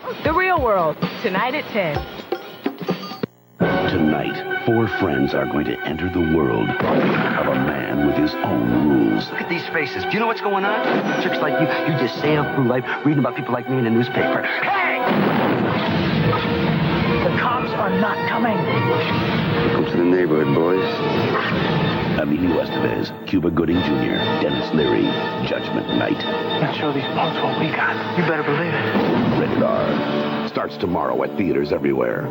The Real World, tonight at 10. Tonight, 4 friends are going to enter the world of a man with his own rules. Look at these faces. Do you know what's going on? Chicks like you just sail through life reading about people like me in the newspaper. Hey! The cops are not coming. Welcome to the neighborhood, boys. Emilio Estevez, Cuba Gooding Jr., Dennis Leary, Judgment Night. Let's show these punks what we got. You better believe it. Rated R. Starts tomorrow at theaters everywhere.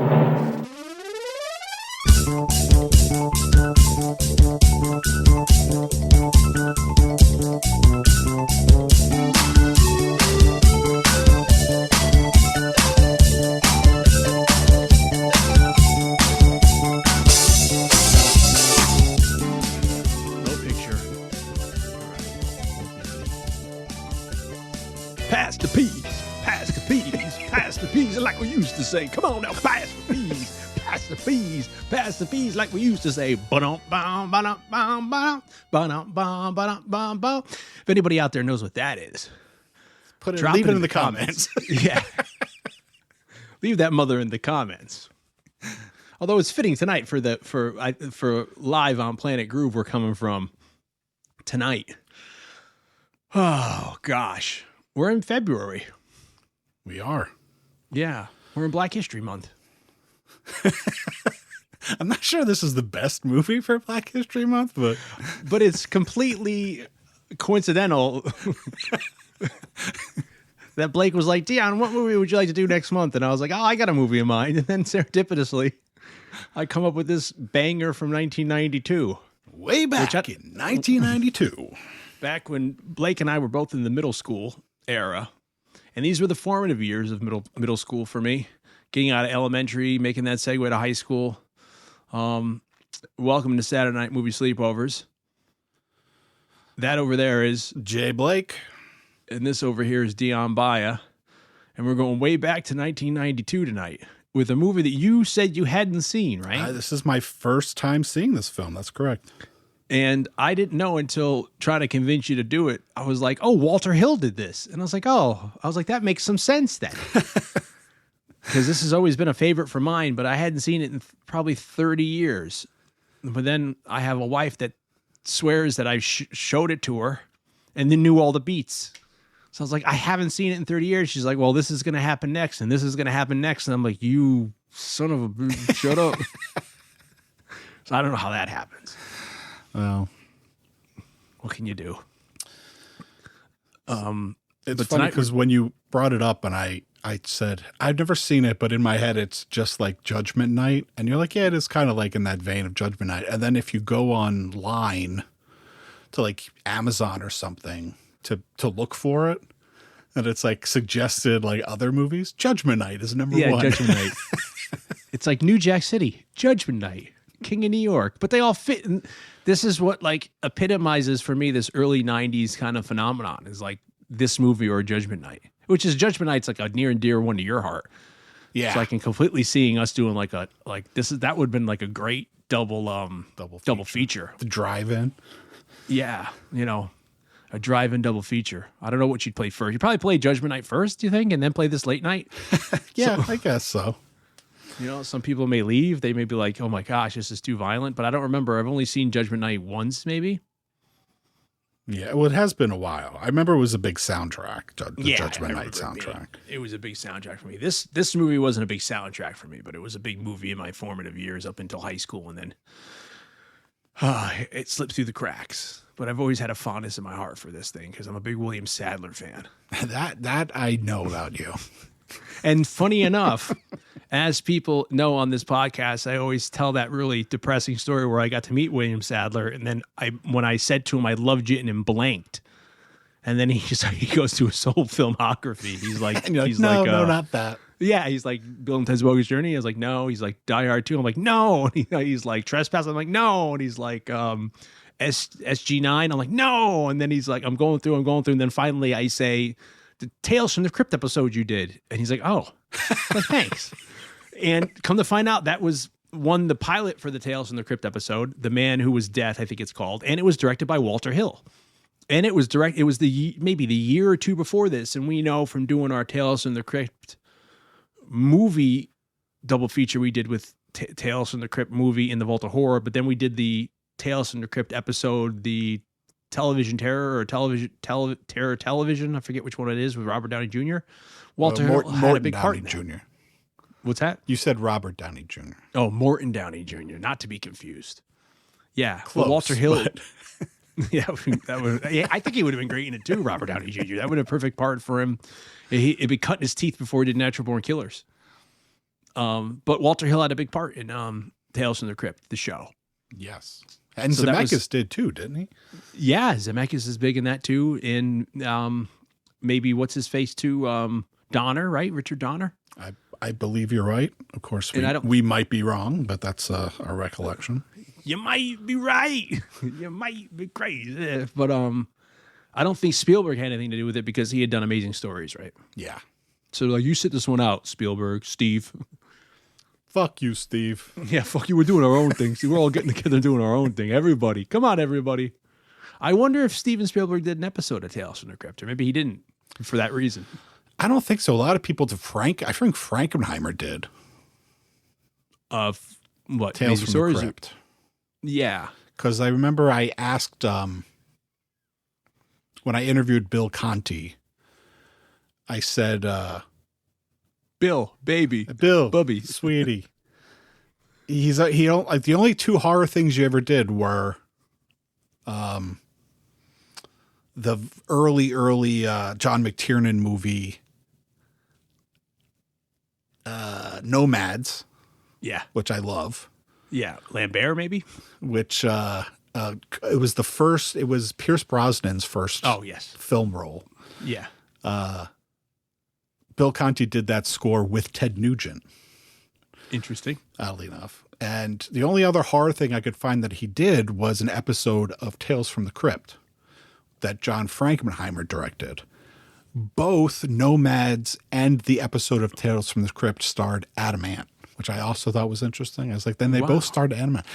Pass the peas, pass the peas, pass the peas, like we used to say. Come on now, pass the peas, pass the peas, pass the peas, like we used to say. If anybody out there knows what that is, leave it in the comments. Yeah, leave that mother in the comments. Although it's fitting tonight for live on Planet Groove, we're coming from tonight. Oh gosh. We're in February. We are. Yeah. We're in Black History Month. I'm not sure this is the best movie for Black History Month, but it's completely coincidental that Blake was like, Dion, what movie would you like to do next month? And I was like, oh, I got a movie in mind. And then serendipitously, I come up with this banger from 1992. Way back in 1992. Back when Blake and I were both in the middle school era. And these were the formative years of middle school for me. Getting out of elementary, making that segue to high school. Welcome to Saturday Night Movie Sleepovers. That over there is Jay Blake. And this over here is Dion Baia. And we're going way back to 1992 tonight with a movie that you said you hadn't seen, right? This is my first time seeing this film. That's correct. And I didn't know until trying to convince you to do it. I was like, oh, Walter Hill did this. And I was like, that makes some sense then. Because this has always been a favorite for mine, but I hadn't seen it in probably 30 years. But then I have a wife that swears that I showed it to her and then knew all the beats. So I was like, I haven't seen it in 30 years. She's like, well, this is going to happen next, and this is going to happen next. And I'm like, you son of a shut up. So I don't know how that happens. Well, what can you do? It's funny because when you brought it up and I said, I've never seen it, but in my head, it's just like Judgment Night. And you're like, yeah, it is kind of like in that vein of Judgment Night. And then if you go online to like Amazon or something to look for it, and it's like suggested like other movies, Judgment Night is number one. Yeah, Judgment Night. It's like New Jack City, Judgment Night, King of New York, but they all fit. And this is what like epitomizes for me this early 90s kind of phenomenon is like this movie or Judgment Night, which is Judgment Night's like a near and dear one to your heart. Yeah. So I can completely seeing us doing that would have been like a great double feature. The drive-in. Yeah. A drive-in double feature. I don't know what you'd play first. You'd probably play Judgment Night first, do you think? And then play this late night? Yeah, I guess so. Some people may leave. They may be like, oh my gosh, this is too violent. But I don't remember. I've only seen Judgment Night once, maybe. Yeah, well, it has been a while. I remember it was a big soundtrack, the Judgment Night soundtrack. It was a big soundtrack for me. This movie wasn't a big soundtrack for me, but it was a big movie in my formative years up until high school. And then it slipped through the cracks. But I've always had a fondness in my heart for this thing because I'm a big William Sadler fan. That I know about you. And funny enough, as people know on this podcast, I always tell that really depressing story where I got to meet William Sadler. And then when I said to him, I loved you, and blanked. And then he goes to his whole filmography. He's like, no, not that. Yeah, he's like Bill and Ted's Bogus Journey. I was like, no. He's like Die Hard 2. I'm like, no. And he's like Trespass. I'm like, no. And he's like SG9. I'm like, no. And then he's like, I'm going through. And then finally I say, the Tales from the Crypt episode you did. And he's like, oh, well, thanks. And come to find out, that was the pilot for the Tales from the Crypt episode, The Man Who Was Death, I think it's called. And it was directed by Walter Hill. And it was maybe the year or two before this. And we know from doing our Tales from the Crypt movie double feature we did with Tales from the Crypt movie and the Vault of Horror, but then we did the Tales from the Crypt episode, the television terror or terror television. I forget which one it is with Robert Downey Jr. Walter Hill had a big part in that. Jr. What's that? You said Robert Downey Jr. Oh, Morton Downey Jr., not to be confused. Yeah, Close, Walter Hill. but- Yeah, that would. Yeah, I think he would have been great in it too, Robert Downey Jr. That would have been a perfect part for him. He'd be cutting his teeth before he did Natural Born Killers. But Walter Hill had a big part in Tales from the Crypt, the show. Yes. And So that Zemeckis did too, didn't he? Yeah, Zemeckis is big in that too. And maybe what's his face too? Donner, right? Richard Donner. I believe you're right. Of course, And we might be wrong, but that's our recollection. You might be right. You might be crazy. But I don't think Spielberg had anything to do with it because he had done Amazing Stories, right? Yeah. So like, you sit this one out, Spielberg, Steve. Fuck you, Steve. Yeah, fuck you. We're doing our own thing. See, we're all getting together and doing our own thing. Everybody. Come on, everybody. I wonder if Steven Spielberg did an episode of Tales from the Crypt, or maybe he didn't for that reason. I don't think so. A lot of people did. I think Frankenheimer did. What? Tales Amazing from Stories? the Crypt. Yeah. Because I remember I asked when I interviewed Bill Conti, I said, Bill, baby. Bill, Bubby. sweetie. He don't like the only two horror things you ever did were the early John McTiernan movie Nomads, Yeah. which I love. Yeah. Lambert, maybe? Which it was Pierce Brosnan's first Oh, yes. film role. Yeah. Bill Conti did that score with Ted Nugent, Interesting. oddly enough. And the only other horror thing I could find that he did was an episode of Tales from the Crypt that John Frankenheimer directed. Both Nomads and the episode of Tales from the Crypt starred Adam Ant, which I also thought was interesting. I was like, then they both starred Adam Ant.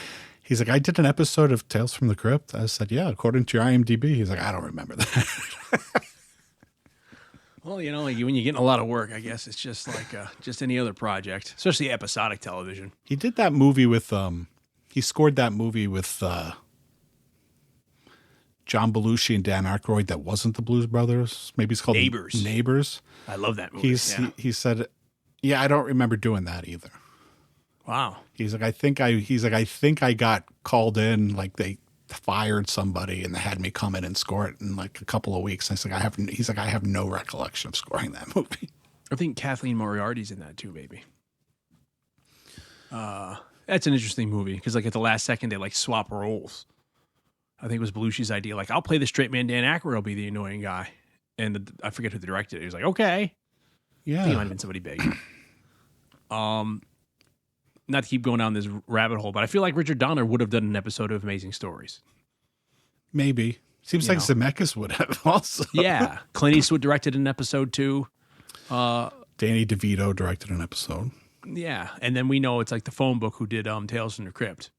He's like, I did an episode of Tales from the Crypt. I said, yeah, according to your IMDb. He's like, I don't remember that. Well, you know, like when you're getting a lot of work, I guess it's just like just any other project, especially episodic television. He did that movie with he scored that movie with John Belushi and Dan Aykroyd that wasn't the Blues Brothers. Maybe it's called Neighbors. Neighbors. I love that movie. He said, yeah, I don't remember doing that either. Wow. He's like, I think I got called in, like they fired somebody and they had me come in and score it in like a couple of weeks. And he's like, I have no recollection of scoring that movie. I think Kathleen Moriarty's in that too, maybe. That's an interesting movie because like at the last second they like swap roles. I think it was Belushi's idea. Like, I'll play the straight man. Dan Aykroyd will be the annoying guy. And I forget who directed it. He was like, okay. Yeah. I think it might have been somebody big. Not to keep going down this rabbit hole, but I feel like Richard Donner would have done an episode of Amazing Stories. Maybe. Seems like Zemeckis would have also. Yeah. Clint Eastwood directed an episode too. Danny DeVito directed an episode. Yeah. And then we know it's like the phone book who did Tales from the Crypt.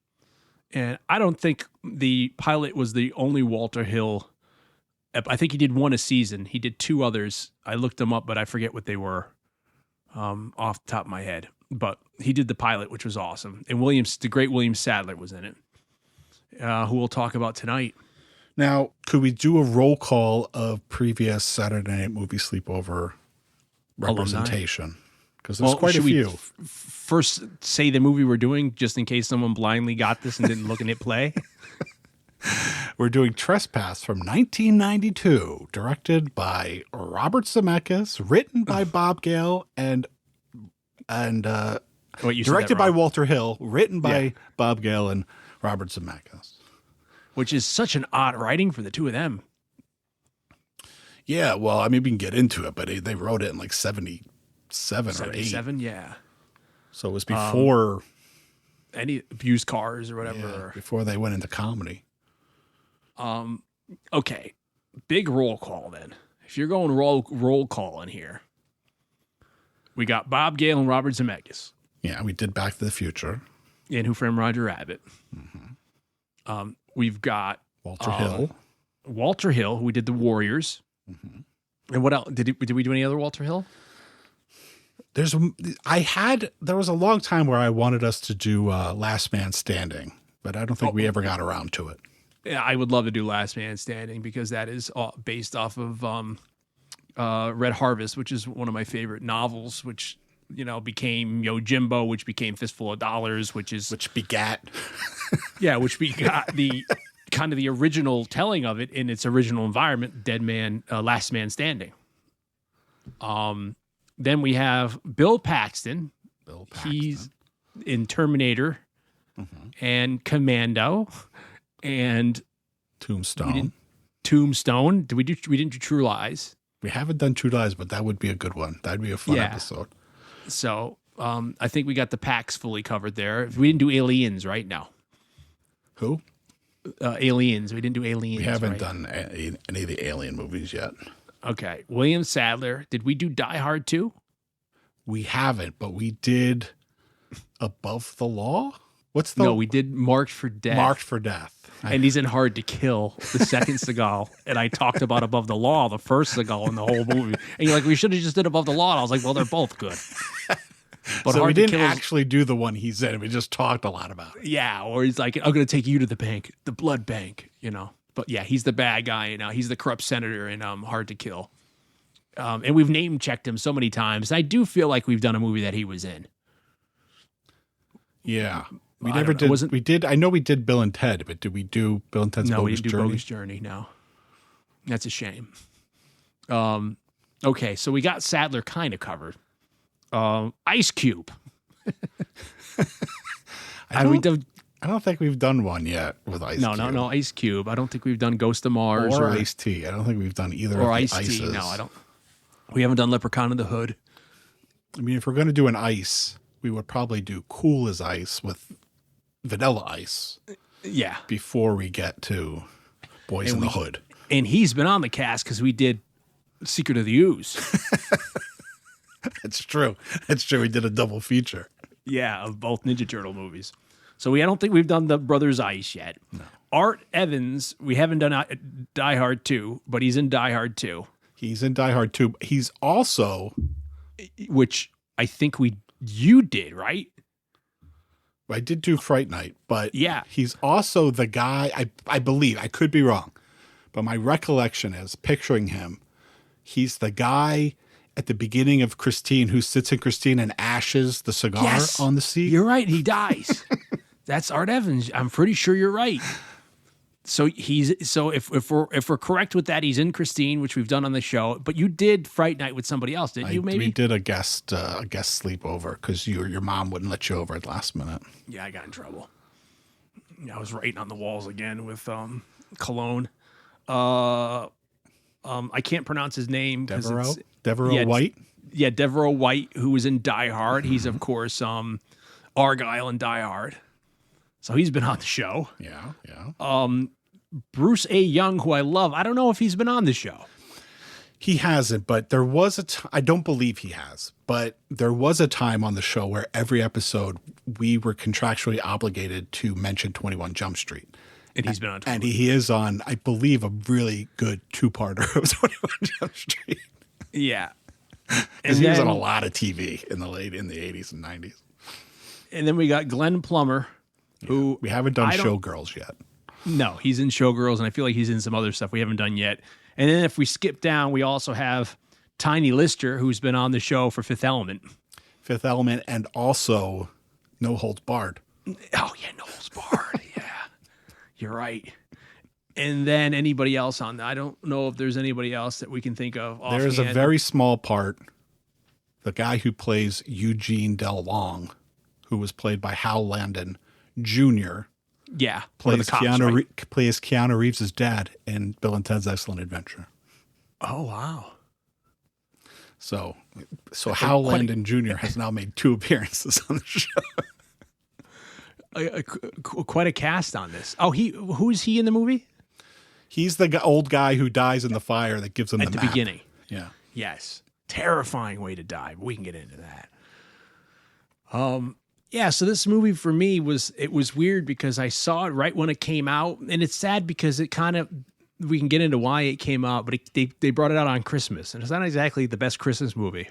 And I don't think the pilot was the only Walter Hill. I think he did one a season. He did two others. I looked them up, but I forget what they were off the top of my head. But he did the pilot, which was awesome. And the great William Sadler was in it, who we'll talk about tonight. Now, could we do a roll call of previous Saturday Night Movie Sleepover representation? Because there's quite a few. First, say the movie we're doing, just in case someone blindly got this and didn't look and hit play. We're doing Trespass from 1992, directed by Robert Zemeckis, written by Bob Gale, and Wait, you said that directed by wrong. Walter Hill, written by Bob Gale and Robert Zemeckis. Which is such an odd writing for the two of them. Yeah, well, I mean, we can get into it, but they wrote it in like 77 or 8. 77, yeah. So it was before Any used cars or whatever. before they went into comedy. Okay, big roll call then. If you're going roll call in here, we got Bob Gale and Robert Zemeckis. Yeah, we did Back to the Future. And Who Framed Roger Rabbit. We've got Walter Hill. Walter Hill, who we did The Warriors. And what else? Did we do any other Walter Hill? There was a long time where I wanted us to do Last Man Standing, but I don't think we ever got around to it. Yeah, I would love to do Last Man Standing because that is based off of Red Harvest, which is one of my favorite novels, which, became Yojimbo, which became Fistful of Dollars, which begat the kind of the original telling of it in its original environment, Last Man Standing. Then we have Bill Paxton. He's in Terminator and Commando and Tombstone. We didn't do True Lies. We haven't done True Lies, but that would be a good one. That'd be a fun episode. So I think we got the Pax fully covered there. We didn't do Aliens right now. Who? Aliens. We didn't do Aliens. We haven't done any of the Alien movies yet. Okay. William Sadler. Did we do Die Hard 2? We haven't, but we did Above the Law? No, we did Marked for Death. Marked for Death. And he's in Hard to Kill, the second Seagal. And I talked about Above the Law, the first Seagal in the whole movie. And you're like, we should have just did Above the Law. And I was like, well, they're both good. But so we didn't actually do the one he's in. We just talked a lot about it. Yeah, or he's like, I'm going to take you to the bank, the blood bank, But yeah, he's the bad guy. He's the corrupt senator in Hard to Kill. And we've name checked him so many times. I do feel like we've done a movie that he was in. Yeah. We never did. We did. I know we did Bill and Ted, but did we do Bill and Ted's Bogus Journey? No, we didn't do Bogus Journey. No, that's a shame. Okay, so we got Sadler kind of covered. Ice Cube. I don't think we've done one yet with Ice Cube. No, Ice Cube. I don't think we've done Ghost of Mars or Ice-T. I don't think we've done either of the Ices. No, I don't. We haven't done Leprechaun in the Hood. I mean, if we're going to do an ice, we would probably do Cool as Ice with Vanilla Ice. Yeah. Before we get to Boys in the Hood. And he's been on the cast because we did Secret of the Ooze. That's true. We did a double feature. Yeah, of both Ninja Turtle movies. So I don't think we've done the Brothers Ice yet. No. Art Evans, we haven't done Die Hard 2, but he's in Die Hard 2. He's in Die Hard 2. He's also... Which I think you did, right? I did do Fright Night, but yeah, he's also the guy, I believe, I could be wrong, but my recollection is picturing him. He's the guy at the beginning of Christine who sits in Christine and ashes the cigar on the seat. You're right. He dies. That's Art Evans. I'm pretty sure you're right. So if we're correct with that, he's in Christine, which we've done on the show. But you did Fright Night with somebody else, didn't you? Maybe we did a guest sleepover because your mom wouldn't let you over at the last minute. Yeah, I got in trouble. I was writing on the walls again with cologne. I can't pronounce his name. Devereaux White. Yeah, Devereaux White, who was in Die Hard. He's of course Argyle in Die Hard. So he's been on the show. Yeah. Bruce A. Young, who I love. I don't know if he's been on the show. He hasn't, but there was I don't believe he has, but there was a time on the show where every episode we were contractually obligated to mention 21 Jump Street. And he's been on. And he is on, I believe, a really good two-parter of 21 Jump Street. Yeah. Because he was on a lot of TV in the 80s and 90s. And then we got Glenn Plummer. Who we haven't done Showgirls yet. No, he's in Showgirls, and I feel like he's in some other stuff we haven't done yet. And then if we skip down, we also have Tiny Lister, who's been on the show for Fifth Element. Fifth Element, and also No Holds Barred. Oh, yeah, No Holds Barred. Yeah, you're right. And then anybody else on that? I don't know if there's anybody else that we can think of offhand. There's a very small part. The guy who plays Eugene Del Long, who was played by Hal Landon Jr. Yeah, plays Keanu Reeves' dad in Bill and Ted's Excellent Adventure. Oh wow! So Hal Landon Jr. has now made 2 appearances on the show. Quite a cast on this. Oh, who's he in the movie? He's the old guy who dies in the fire that gives him at the map. Beginning. Yeah. Yes. Terrifying way to die, but we can get into that. Yeah, so this movie for me was weird because I saw it right when it came out, and it's sad because it kind of, we can get into why it came out, but they brought it out on Christmas, and it's not exactly the best Christmas movie.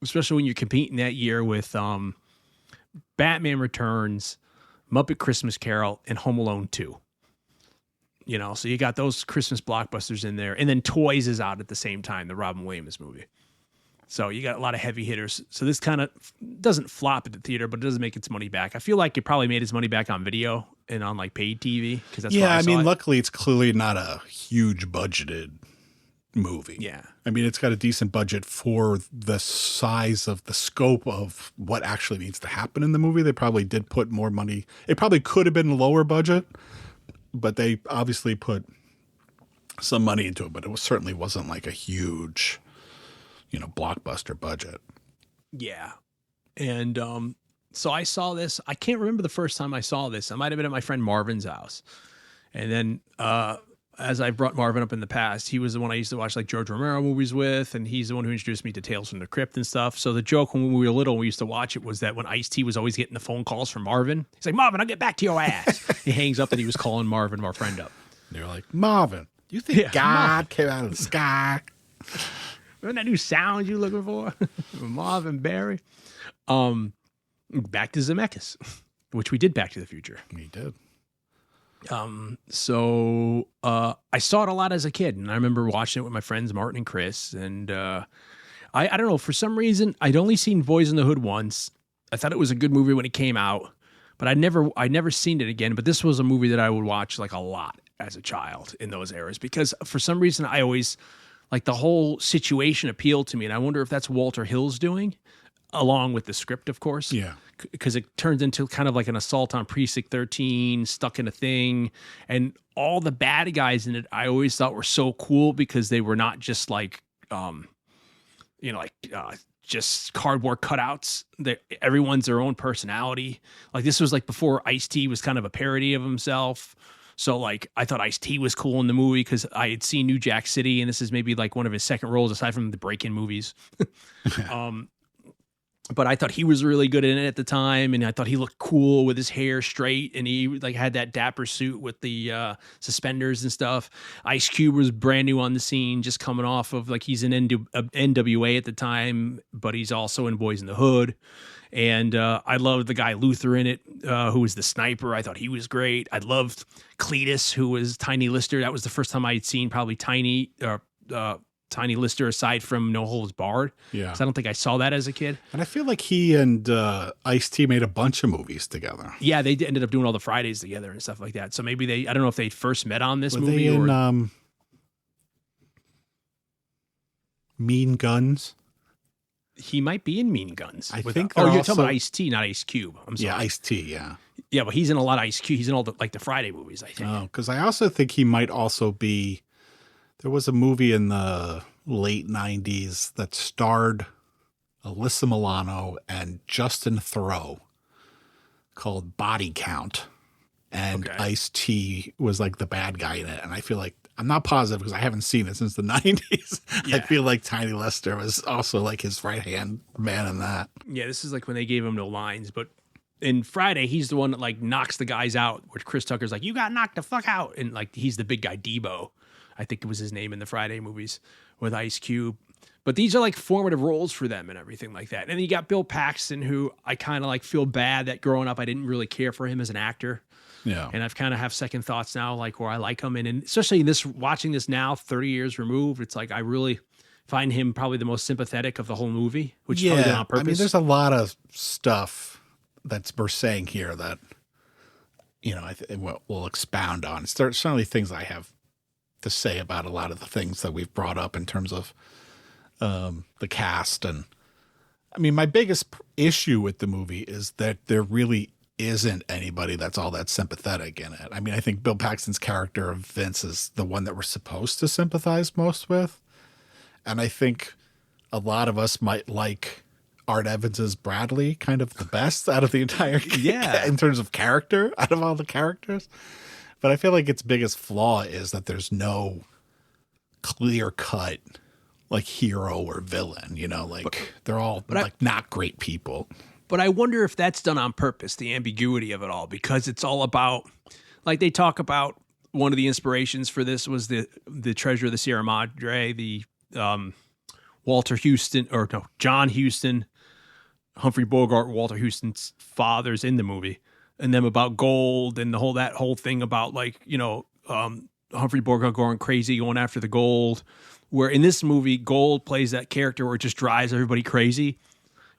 especially when you're competing that year with Batman Returns, Muppet Christmas Carol, and Home Alone 2. You know, so you got those Christmas blockbusters in there. And then Toys is out at the same time, the Robin Williams movie. So you got a lot of heavy hitters. So this kind of doesn't flop at the theater, but it doesn't make its money back. I feel like it probably made its money back on video and on like paid TV. Because that's where I saw it. Luckily it's clearly not a huge budgeted movie. Yeah. I mean, it's got a decent budget for the size of the scope of what actually needs to happen in the movie. They probably did put more money. It probably could have been lower budget, but they obviously put some money into it, but it certainly wasn't like a huge, blockbuster budget. Yeah. And so I saw this. I can't remember the first time I saw this. I might have been at my friend Marvin's house. And then as I've brought Marvin up in the past, he was the one I used to watch like George Romero movies with, and he's the one who introduced me to Tales from the Crypt and stuff. So the joke when we were little, we used to watch it, was that when Ice-T was always getting the phone calls from Marvin, he's like, Marvin, I'll get back to your ass. He hangs up and he was calling Marvin, our friend, up. And they're like, Marvin, do you think God came out of the sky? Remember that new sound you looking for? Marvin Barry. Back to Zemeckis, which we did Back to the Future. We did. So I saw it a lot as a kid, and I remember watching it with my friends Martin and Chris. And I don't know, for some reason I'd only seen Boys in the Hood once. I thought it was a good movie when it came out, but I'd never seen it again. But this was a movie that I would watch like a lot as a child in those eras, because for some reason I always like the whole situation appealed to me, and I wonder if that's Walter Hill's doing, along with the script, of course. Yeah. Because it turns into kind of like an assault on Precinct 13, stuck in a thing. And all the bad guys in it, I always thought were so cool because they were not just like, just cardboard cutouts. Everyone's their own personality. Like this was like before Ice-T was kind of a parody of himself. So like I thought Ice-T was cool in the movie because I had seen New Jack City, and this is maybe like one of his second roles aside from the Break-In movies. But I thought he was really good in it at the time, and I thought he looked cool with his hair straight, and he like had that dapper suit with the suspenders and stuff. Ice Cube was brand new on the scene, just coming off of like he's in NWA at the time, but he's also in Boys in the Hood. And I loved the guy Luther in it, who was the sniper. I thought he was great. I loved Cletus, who was Tiny Lister. That was the first time I had seen probably Tiny Lister aside from No Holds Barred. Yeah. So I don't think I saw that as a kid. And I feel like he and Ice-T made a bunch of movies together. Yeah, they ended up doing all the Fridays together and stuff like that. So maybe I don't know if they first met on this Were movie they or in Mean Guns. He might be in Mean Guns. I think you're also, talking about Ice-T, not Ice Cube. I'm sorry. Yeah, Ice-T, yeah. Yeah, but he's in a lot of Ice Cube. He's in all the Friday movies, I think. Oh, because I also think he might also be, there was a movie in the late 90s that starred Alyssa Milano and Justin Theroux called Body Count. And Ice-T was like the bad guy in it. And I feel like, I'm not positive because I haven't seen it since the 90s. Yeah. I feel like Tiny Lister was also like his right-hand man in that. Yeah, this is like when they gave him no lines. But in Friday, he's the one that like knocks the guys out, where Chris Tucker's like, you got knocked the fuck out. And like he's the big guy, Debo. I think it was his name in the Friday movies with Ice Cube. But these are like formative roles for them and everything like that. And then you got Bill Paxton, who I kind of like feel bad that growing up I didn't really care for him as an actor. Yeah. And I've kind of have second thoughts now, like where I like him. And especially watching this now, 30 years removed, it's like I really find him probably the most sympathetic of the whole movie, which is probably on purpose. I mean, there's a lot of stuff that's we're saying here that, we'll expound on. There's certainly things I have to say about a lot of the things that we've brought up in terms of the cast. And I mean, my biggest issue with the movie is that there really isn't anybody that's all that sympathetic in it. I mean, I think Bill Paxton's character of Vince is the one that we're supposed to sympathize most with. And I think a lot of us might like Art Evans's Bradley kind of the best out of the entire in terms of character, out of all the characters. But I feel like its biggest flaw is that there's no clear cut like hero or villain, they're all not great people. But I wonder if that's done on purpose, the ambiguity of it all, because it's all about, like they talk about, one of the inspirations for this was the Treasure of the Sierra Madre, the John Huston, Humphrey Bogart, Walter Houston's father's in the movie, and them about gold and that whole thing about Humphrey Bogart going crazy, going after the gold, where in this movie, gold plays that character where it just drives everybody crazy.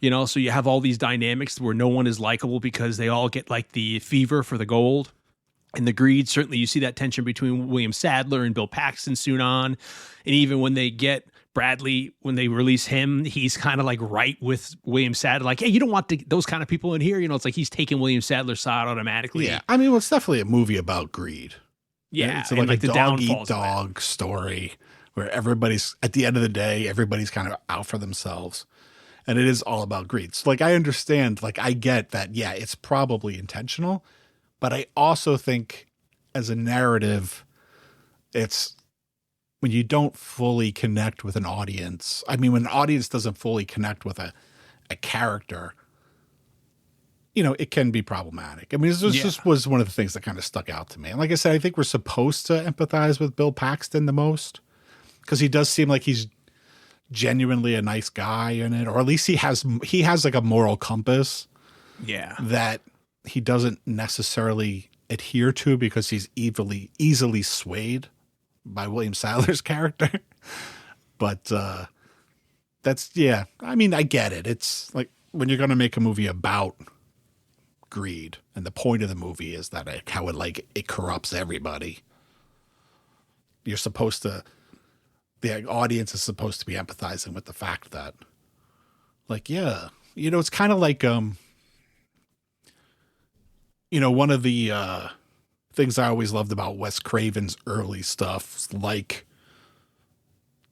So you have all these dynamics where no one is likable because they all get like the fever for the gold and the greed. Certainly you see that tension between William Sadler and Bill Paxton soon on. And even when they get Bradley, when they release him, he's kind of like right with William Sadler. Like, hey, you don't want those kind of people in here. It's like he's taking William Sadler's side automatically. Yeah. I mean, well, it's definitely a movie about greed. Yeah. It's like a dog-eat-dog story where everybody's, at the end of the day, everybody's kind of out for themselves. And it is all about greed. So, I understand, I get that, yeah, it's probably intentional. But I also think as a narrative, it's when you don't fully connect with an audience. I mean, when an audience doesn't fully connect with a character, it can be problematic. I mean, this just was one of the things that kind of stuck out to me. And like I said, I think we're supposed to empathize with Bill Paxton the most because he does seem like he's genuinely a nice guy in it, or at least he has like a moral compass. Yeah. That he doesn't necessarily adhere to because he's easily swayed by William Sadler's character. But I mean, I get it. It's like when you're going to make a movie about greed and the point of the movie is that how it corrupts everybody. You're supposed to, the audience is supposed to be empathizing with the fact that it's kind of like, one of the things I always loved about Wes Craven's early stuff, like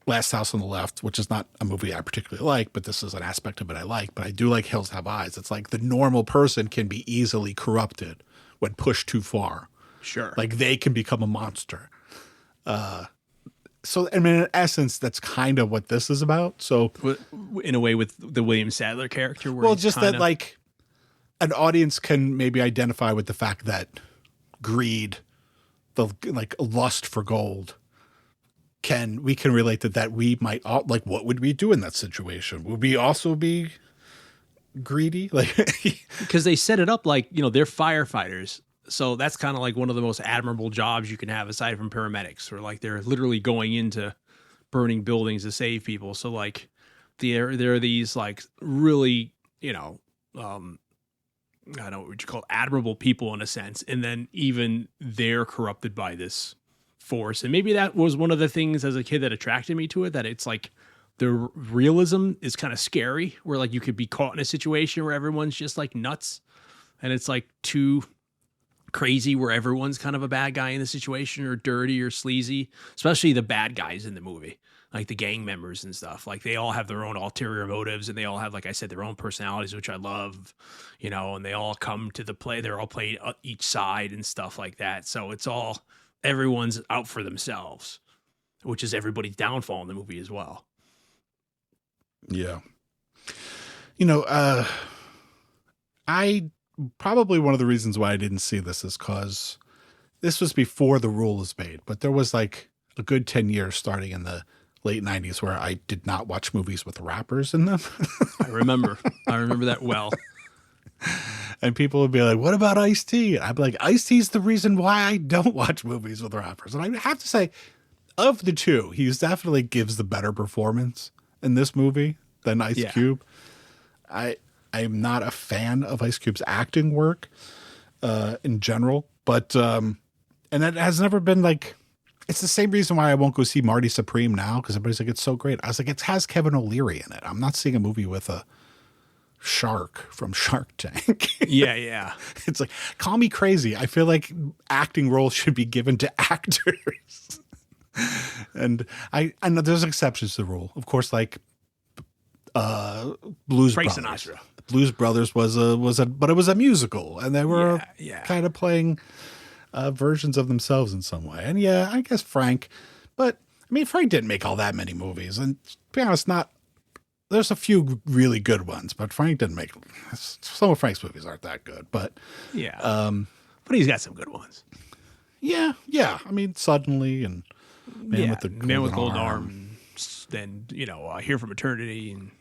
Last House on the Left, which is not a movie I particularly like, but this is an aspect of it I like. But I do like Hills Have Eyes. It's like the normal person can be easily corrupted when pushed too far. Sure. Like they can become a monster. So, I mean, in essence, that's kind of what this is about. So, in a way, with the William Sadler character, that an audience can maybe identify with the fact that greed, the lust for gold, we can relate to that. We might what would we do in that situation? Would we also be greedy? Because they set it up they're firefighters. So that's kind of like one of the most admirable jobs you can have aside from paramedics, or they're literally going into burning buildings to save people. So there are these really, I don't know what you call admirable people in a sense. And then even they're corrupted by this force. And maybe that was one of the things as a kid that attracted me to it, that it's the realism is kind of scary, where you could be caught in a situation where everyone's just nuts. And it's too crazy where everyone's kind of a bad guy in the situation, or dirty or sleazy, especially the bad guys in the movie, like the gang members and stuff. They all have their own ulterior motives, and they all have, like I said, their own personalities, which I love, and they all come to the play. They're all played each side and stuff like that. So it's everyone's out for themselves, which is everybody's downfall in the movie as well. Yeah. Probably one of the reasons why I didn't see this is because this was before the rule was made, but there was a good 10 years starting in the late 90s where I did not watch movies with rappers in them. I remember that well. And people would be like, what about Ice-T? And I'd be like, Ice-T's the reason why I don't watch movies with rappers. And I have to say, of the two, he definitely gives the better performance in this movie than Ice Cube. I'm not a fan of Ice Cube's acting work in general, but and it has never been it's the same reason why I won't go see Marty Supreme now, because everybody's like, it's so great. I was like, it has Kevin O'Leary in it. I'm not seeing a movie with a shark from Shark Tank. Yeah. It's call me crazy. I feel like acting roles should be given to actors. And I know there's exceptions to the rule. Of course, Blues Frank Brothers. Sinatra. Blues Brothers but it was a musical, and they were kind of playing versions of themselves in some way. And I guess Frank, but I mean, Frank didn't make all that many movies, and to be honest, there's a few really good ones, but Frank didn't make some of Frank's movies aren't that good, but but he's got some good ones. Yeah. I mean, Suddenly and Man with the Golden Arm. than Here from Eternity and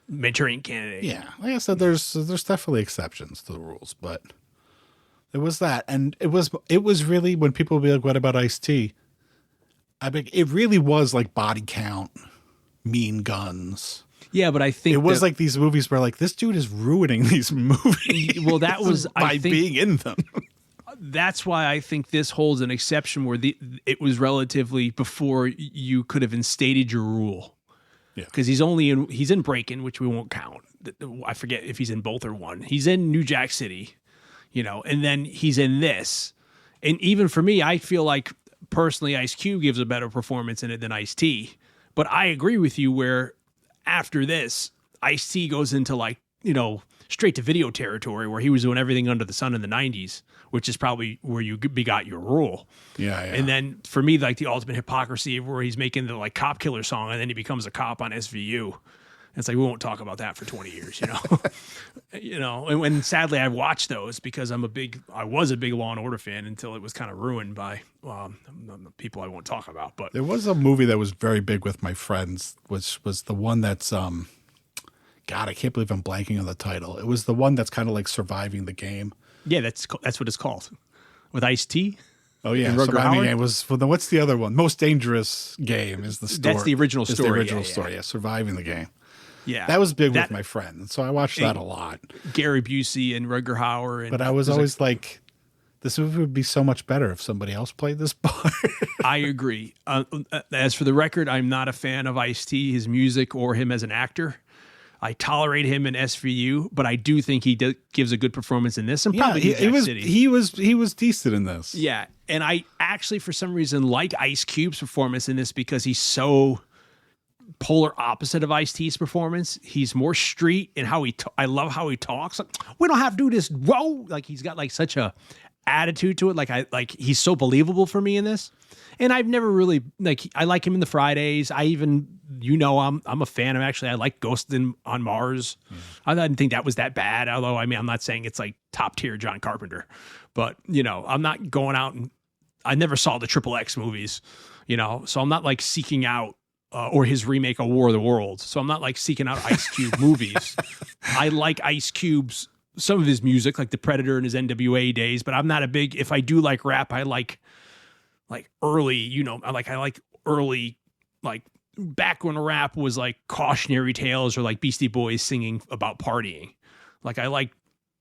Manchurian Candidate. Yeah, like I said, there's definitely exceptions to the rules, but it was that, and it was really when people would be like, "What about Ice-T?" I mean, it really was like Body Count, Mean Guns. Yeah, but I think it was like these movies where like this dude is ruining these movies. Well, that was by being in them. That's why I think this holds an exception where it was relatively before you could have instated your rule. Yeah, because he's in Breakin', which we won't count. I forget if he's in both or one. He's in New Jack City, and then he's in this. And even for me, I feel like personally, Ice Cube gives a better performance in it than Ice-T. But I agree with you where after this, Ice-T goes into straight to video territory where he was doing everything under the sun in the 90s, which is probably where you begot your rule. Yeah. And then for me, like the ultimate hypocrisy where he's making the like cop killer song and then he becomes a cop on SVU. It's like, we won't talk about that for 20 years, and when sadly I watched those because I was a big Law and Order fan until it was kind of ruined by people I won't talk about. But there was a movie that was very big with my friends, which was the one that's, God, I can't believe I'm blanking on the title. It was the one that's kind of like Surviving the Game. Yeah, that's what it's called. With Ice-T. Oh yeah, Surviving the Game was. Well, then what's the other one? Most Dangerous Game is the story. That's the original story. The original story. Yeah, Surviving the Game. Yeah, that was big with my friend, so I watched that a lot. Gary Busey and Rutger Hauer. But I was always like, this movie would be so much better if somebody else played this part. I agree. As for the record, I'm not a fan of Ice-T, his music, or him as an actor. I tolerate him in SVU, but I do think he gives a good performance in this, and probably he was decent in this. Yeah, and I actually, for some reason, like Ice Cube's performance in this because he's so polar opposite of Ice-T's performance. He's more street in how I love how he talks. Like, we don't have to do this. Whoa! Like he's got like such a attitude to it. Like he's so believable for me in this. And I've never really I like him in the Fridays. I even I'm a fan of I like Ghost on Mars. I didn't think that was that bad. Although I'm not saying it's like top tier John Carpenter, but I'm not going out and I never saw the Triple X movies, so I'm not like seeking out or his remake of War of the Worlds. So I'm not like seeking out Ice Cube movies. I like Ice Cube's some of his music, like the Predator and his NWA days, but I'm not a big. If I do like rap, I like early. I like early, like back when rap was like cautionary tales or like Beastie Boys singing about partying. Like I like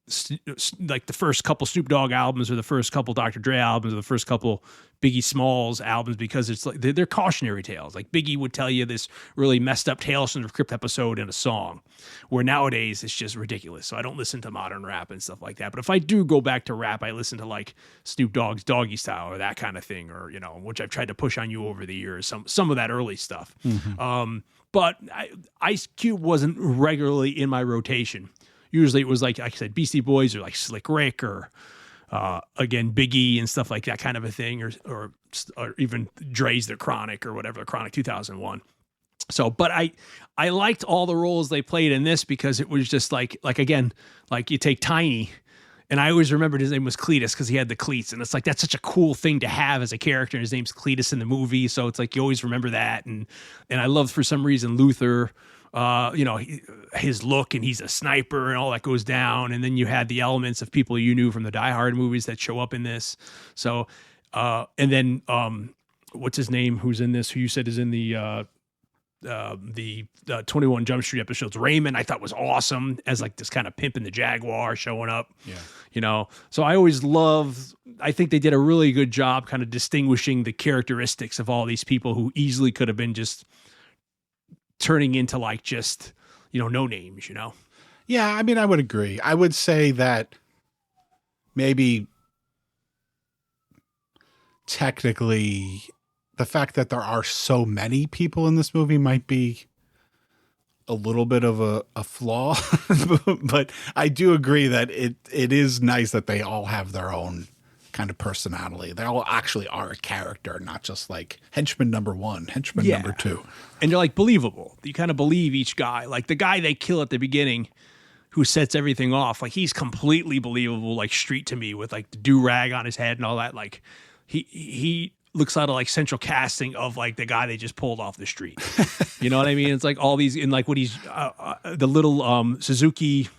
the first couple Snoop Dogg albums or the first couple Dr. Dre albums or the first couple Biggie Smalls albums because it's like they're cautionary tales. Like Biggie would tell you this really messed up Tales from the Crypt episode in a song, where nowadays it's just ridiculous. So I don't listen to modern rap and stuff like that. But if I do go back to rap, I listen to like Snoop Dogg's Doggy Style or that kind of thing, or which I've tried to push on you over the years. Some of that early stuff. Mm-hmm. But Ice Cube wasn't regularly in my rotation. Usually it was like I said, Beastie Boys or like Slick Rick or again Biggie and stuff like that kind of a thing, or even Dre's The Chronic or whatever, The Chronic 2001. So, but I liked all the roles they played in this because it was just like again, like you take Tiny, and I always remembered his name was Cletus because he had the cleats, and it's like that's such a cool thing to have as a character. And his name's Cletus in the movie, so it's like you always remember that. And I loved for some reason Luther. His look, and he's a sniper and all that goes down. And then you had the elements of people you knew from the Die Hard movies that show up in this. So, and then, what's his name? Who's in this? Who you said is in the 21 Jump Street episodes? Raymond, I thought was awesome as like this kind of pimp in the Jaguar showing up. Yeah. So I always I think they did a really good job kind of distinguishing the characteristics of all these people who easily could have been just turning into like just, no names, Yeah, I mean, I would agree. I would say that maybe technically the fact that there are so many people in this movie might be a little bit of a flaw, but I do agree that it is nice that they all have their own kind of personality. They all actually are a character, not just like henchman number one, henchman number two. And they're like believable. You kind of believe each guy. Like the guy they kill at the beginning who sets everything off, like he's completely believable, like Street to me with like the do-rag on his head and all that. Like he looks out of like central casting of like the guy they just pulled off the street. You know what I mean? It's like all these in like what he's the little Suzuki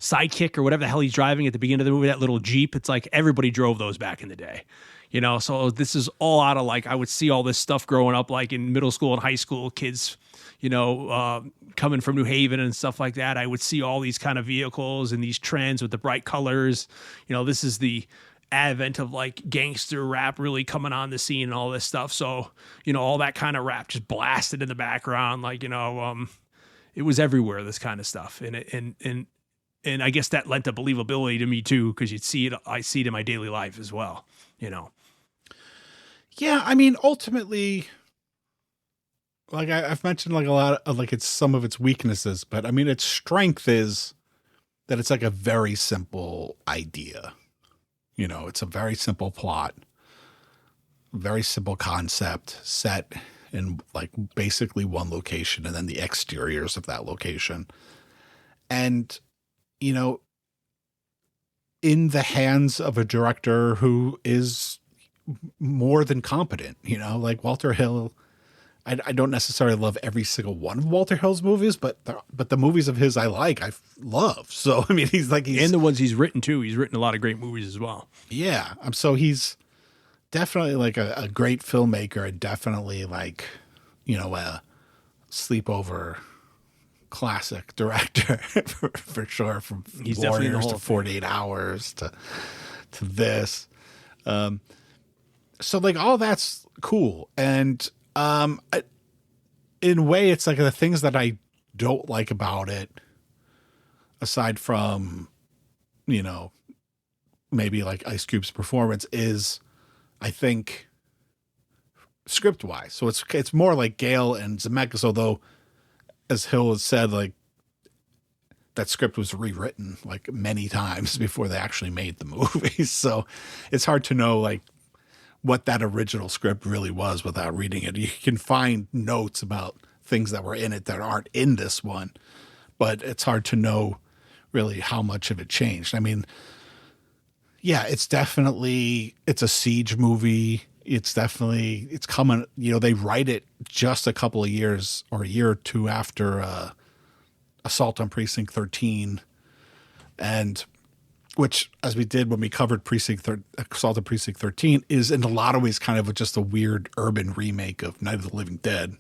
Sidekick or whatever the hell he's driving at the beginning of the movie, that little Jeep. It's like everybody drove those back in the day. You know, so this is all out of like, I would see all this stuff growing up, like in middle school and high school, kids, you know, coming from New Haven and stuff like that. I would see all these kind of vehicles and these trends with the bright colors. You know, this is the advent of like gangster rap really coming on the scene and all this stuff. So, you know, all that kind of rap just blasted in the background. Like, you know, it was everywhere, this kind of stuff. And I guess that lent a believability to me too, because you'd see it. I see it in my daily life as well, you know? Yeah. I mean, ultimately, like I've mentioned like a lot of like it's some of its weaknesses, but I mean, its strength is that it's like a very simple idea. You know, it's a very simple plot, very simple concept set in like basically one location and then the exteriors of that location. And, you know, in the hands of a director who is more than competent, you know, like Walter Hill. I don't necessarily love every single one of Walter Hill's movies, but the movies of his I love. So, I mean, and the ones he's written too. He's written a lot of great movies as well. Yeah. So he's definitely like a great filmmaker and definitely like, you know, a sleepover classic director for sure. From he's Warriors definitely to 48 Hours to this. So like all that's cool. And, in a way, it's like the things that I don't like about it, aside from, you know, maybe like Ice Cube's performance, is I think script wise. So it's more like Gale and Zemeckis, although as Hill has said, like that script was rewritten like many times before they actually made the movies. So it's hard to know like what that original script really was without reading it. You can find notes about things that were in it that aren't in this one, but it's hard to know really how much of it changed. I mean, yeah, it's a siege movie. It's coming, you know, they write it just a couple of years or a year or two after Assault on Precinct 13. And which, as we did when we covered Assault on Precinct 13, is in a lot of ways kind of just a weird urban remake of Night of the Living Dead.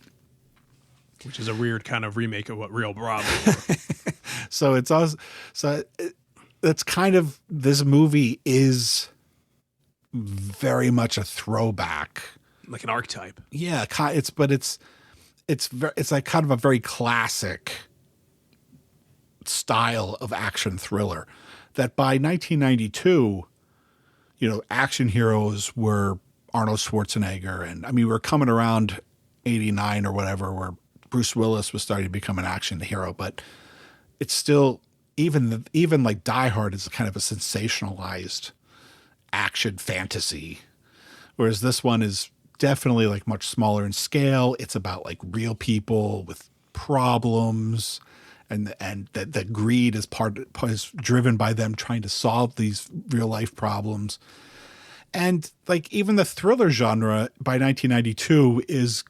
Which is a weird kind of remake of what Real Bravo were. So it's also, it's kind of, this movie is very much a throwback. Like an archetype. Yeah, it's like kind of a very classic style of action thriller. That by 1992, you know, action heroes were Arnold Schwarzenegger. And I mean, we're coming around 89 or whatever, where Bruce Willis was starting to become an action hero, but it's still, even like Die Hard is kind of a sensationalized action fantasy. Whereas this one is definitely like much smaller in scale. It's about like real people with problems. And the greed is driven by them trying to solve these real life problems. And like even the thriller genre by 1992 is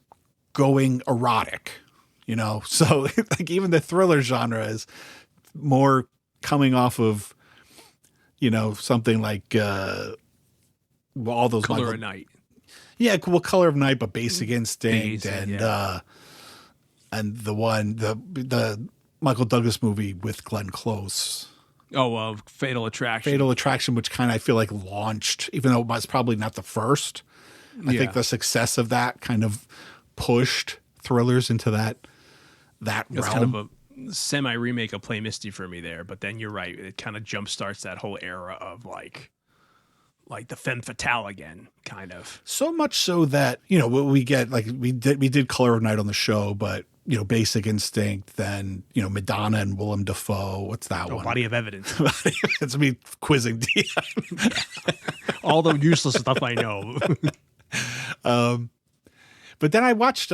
going erotic, you know? So like even the thriller genre is more coming off of, you know, something like all those Color of Night. Yeah, well, Color of Night, but Basic Instinct and the Michael Douglas movie with Glenn Close. Oh, Fatal Attraction. Fatal Attraction, which kind of I feel like launched, even though it was probably not the first. I think the success of that kind of pushed thrillers into that realm. It's kind of a semi-remake of Play Misty for me there, but then you're right. It kind of jumpstarts that whole era of like the femme fatale again, kind of. So much so that, you know, we get like we did Color of Night on the show, but you know, Basic Instinct, then, you know, Madonna and Willem Dafoe. What's that one? Body of Evidence. It's me quizzing Dion. All the useless stuff I know. But then I watched,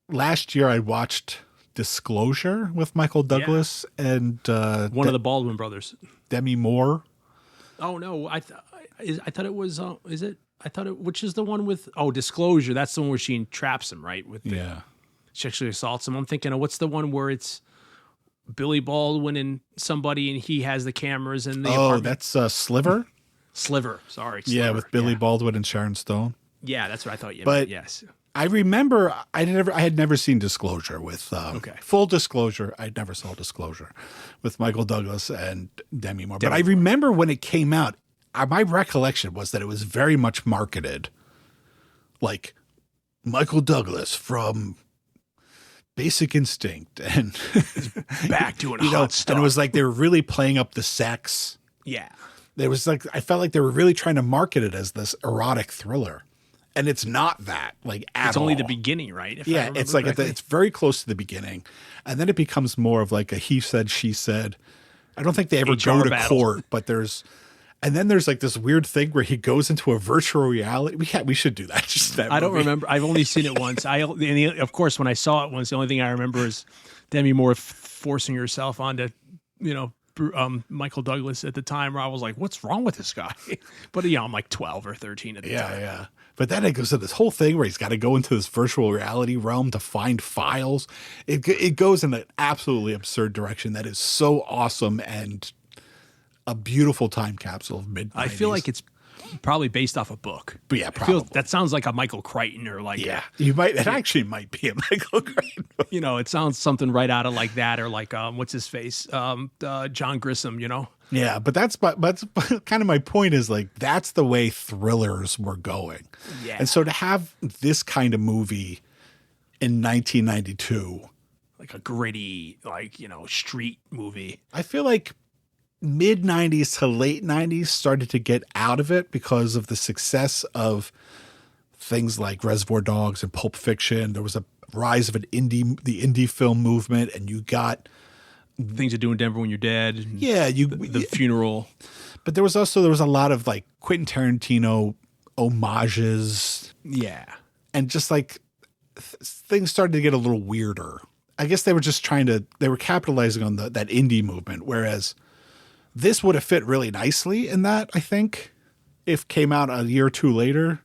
last year I watched Disclosure with Michael Douglas and one of the Baldwin brothers. Demi Moore. Oh, no. I thought it was, is it? I thought it, which is the one with, Disclosure. That's the one where she entraps him, right? With sexually assaults him. I'm thinking of what's the one where it's Billy Baldwin and somebody and he has the cameras in the apartment. That's Sliver? Sliver. Sorry. Yeah, with Billy Baldwin and Sharon Stone. Yeah, that's what I thought you But meant. Yes. I remember I had never seen Disclosure with full disclosure. I never saw Disclosure with Michael Douglas and Demi Moore. But I remember when it came out, my recollection was that it was very much marketed like Michael Douglas from Basic Instinct and back doing hot stuff. And it was like they were really playing up the sex. Yeah. There was like, I felt like they were really trying to market it as this erotic thriller. And it's not that, like, at all. It's only the beginning, right? Yeah, it's like it's very close to the beginning. And then it becomes more of like a he said, she said. I don't think they ever go to court, but and then there's like this weird thing where he goes into a virtual reality. We should do that. Just that I don't movie. remember. I've only seen it once. Of course, when I saw it once, the only thing I remember is Demi Moore forcing herself onto, Michael Douglas at the time, where I was like, what's wrong with this guy? But I'm like 12 or 13 at the time. Yeah. But then it goes to this whole thing where he's got to go into this virtual reality realm to find files. It goes in an absolutely absurd direction that is so awesome and a beautiful time capsule of mid-90s. I feel like it's probably based off a book. But yeah, probably. That sounds like a Michael Crichton or like it actually might be a Michael Crichton. It sounds something right out of like that or like what's his face? John Grissom, Yeah, but that's kind of my point is like that's the way thrillers were going. Yeah. And so to have this kind of movie in 1992, like a gritty, street movie. I feel like mid 90s to late 90s started to get out of it because of the success of things like Reservoir Dogs and Pulp Fiction. There was a rise of the indie film movement, and you got Things to Do in Denver When You're Dead. Yeah, the Funeral. But there was a lot of like Quentin Tarantino homages. Yeah. And just like things started to get a little weirder. I guess they were just they were capitalizing on that indie movement, whereas this would have fit really nicely in that, I think, if came out a year or two later,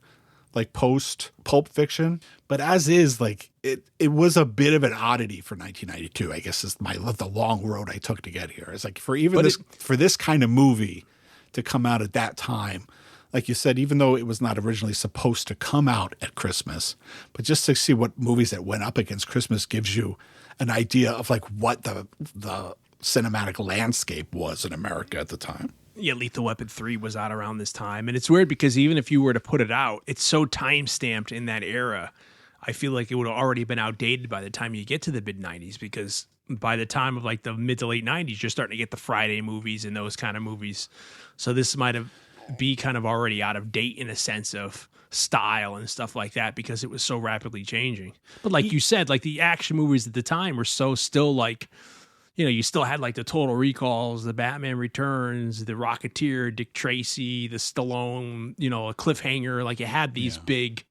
like post Pulp Fiction. But as is, like it was a bit of an oddity for 1992, I guess is the long road I took to get here. It's like for this kind of movie to come out at that time, like you said, even though it was not originally supposed to come out at Christmas, but just to see what movies that went up against Christmas gives you an idea of like what the cinematic landscape was in America at the time. Yeah, Lethal Weapon 3 was out around this time. And it's weird because even if you were to put it out, it's so time-stamped in that era. I feel like it would have already been outdated by the time you get to the mid-90s, because by the time of like the mid to late 90s, you're starting to get the Friday movies and those kind of movies. So this might have be kind of already out of date in a sense of style and stuff like that because it was so rapidly changing. But like you said, like the action movies at the time were so still like, you still had like the Total Recalls, the Batman Returns, the Rocketeer, Dick Tracy, the Stallone, a Cliffhanger. Like you had these big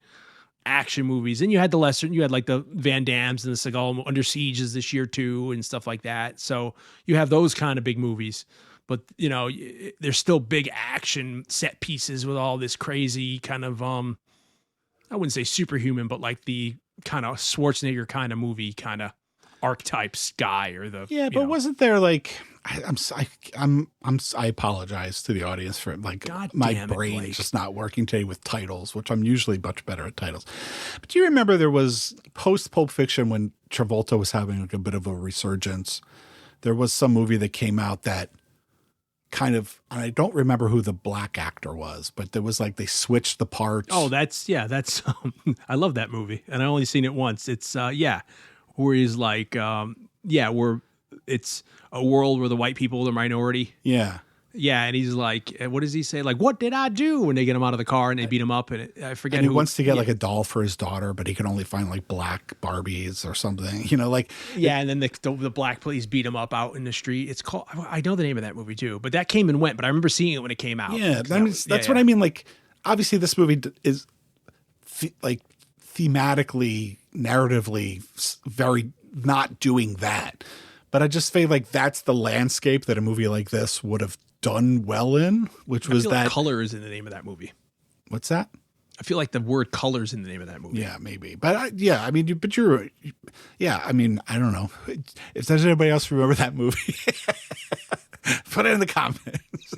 action movies, and you had you had like the Van Dammes and the Seagal Under Siege is this year too, and stuff like that. So you have those kind of big movies, but there's still big action set pieces with all this crazy kind of I wouldn't say superhuman, but like the kind of Schwarzenegger kind of movie kind of archetypes guy or the but wasn't there like I apologize to the audience for like my brain just not working today with titles, which I'm usually much better at titles. But do you remember there was post Pulp Fiction when Travolta was having like a bit of a resurgence? There was some movie that came out that kind of, I don't remember who the black actor was, but there was like they switched the parts. Oh, that's I love that movie, and I only seen it once. It's where he's like, where it's a world where the white people are the minority. Yeah. Yeah, and he's like, what does he say? Like, what did I do? When they get him out of the car and they beat him up, and I forget. And he wants to get like a doll for his daughter, but he can only find like black Barbies or something. And then the black police beat him up out in the street. It's called. I know the name of that movie too, but that came and went. But I remember seeing it when it came out. Yeah, that's what I mean. Like, obviously, this movie is thematically, narratively, very not doing that. But I just feel like that's the landscape that a movie like this would have done well in, which was that Color is in the name of that movie. What's that? I feel like the word color's in the name of that movie. Yeah, maybe. But I mean, I mean, I don't know. If there's anybody else remember that movie, put it in the comments.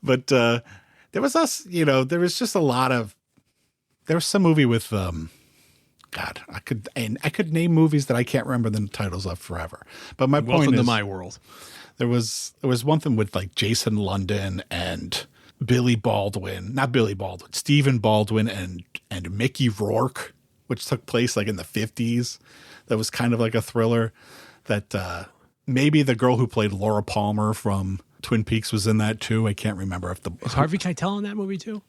But there was there was just a lot of, there was some movie with, God, I could name movies that I can't remember the titles of forever. But my point is, welcome to my world. There was one thing with like Jason London and Stephen Baldwin and Mickey Rourke, which took place like in the 50s. That was kind of like a thriller that maybe the girl who played Laura Palmer from Twin Peaks was in that too. I can't remember if is Harvey Keitel in that movie too?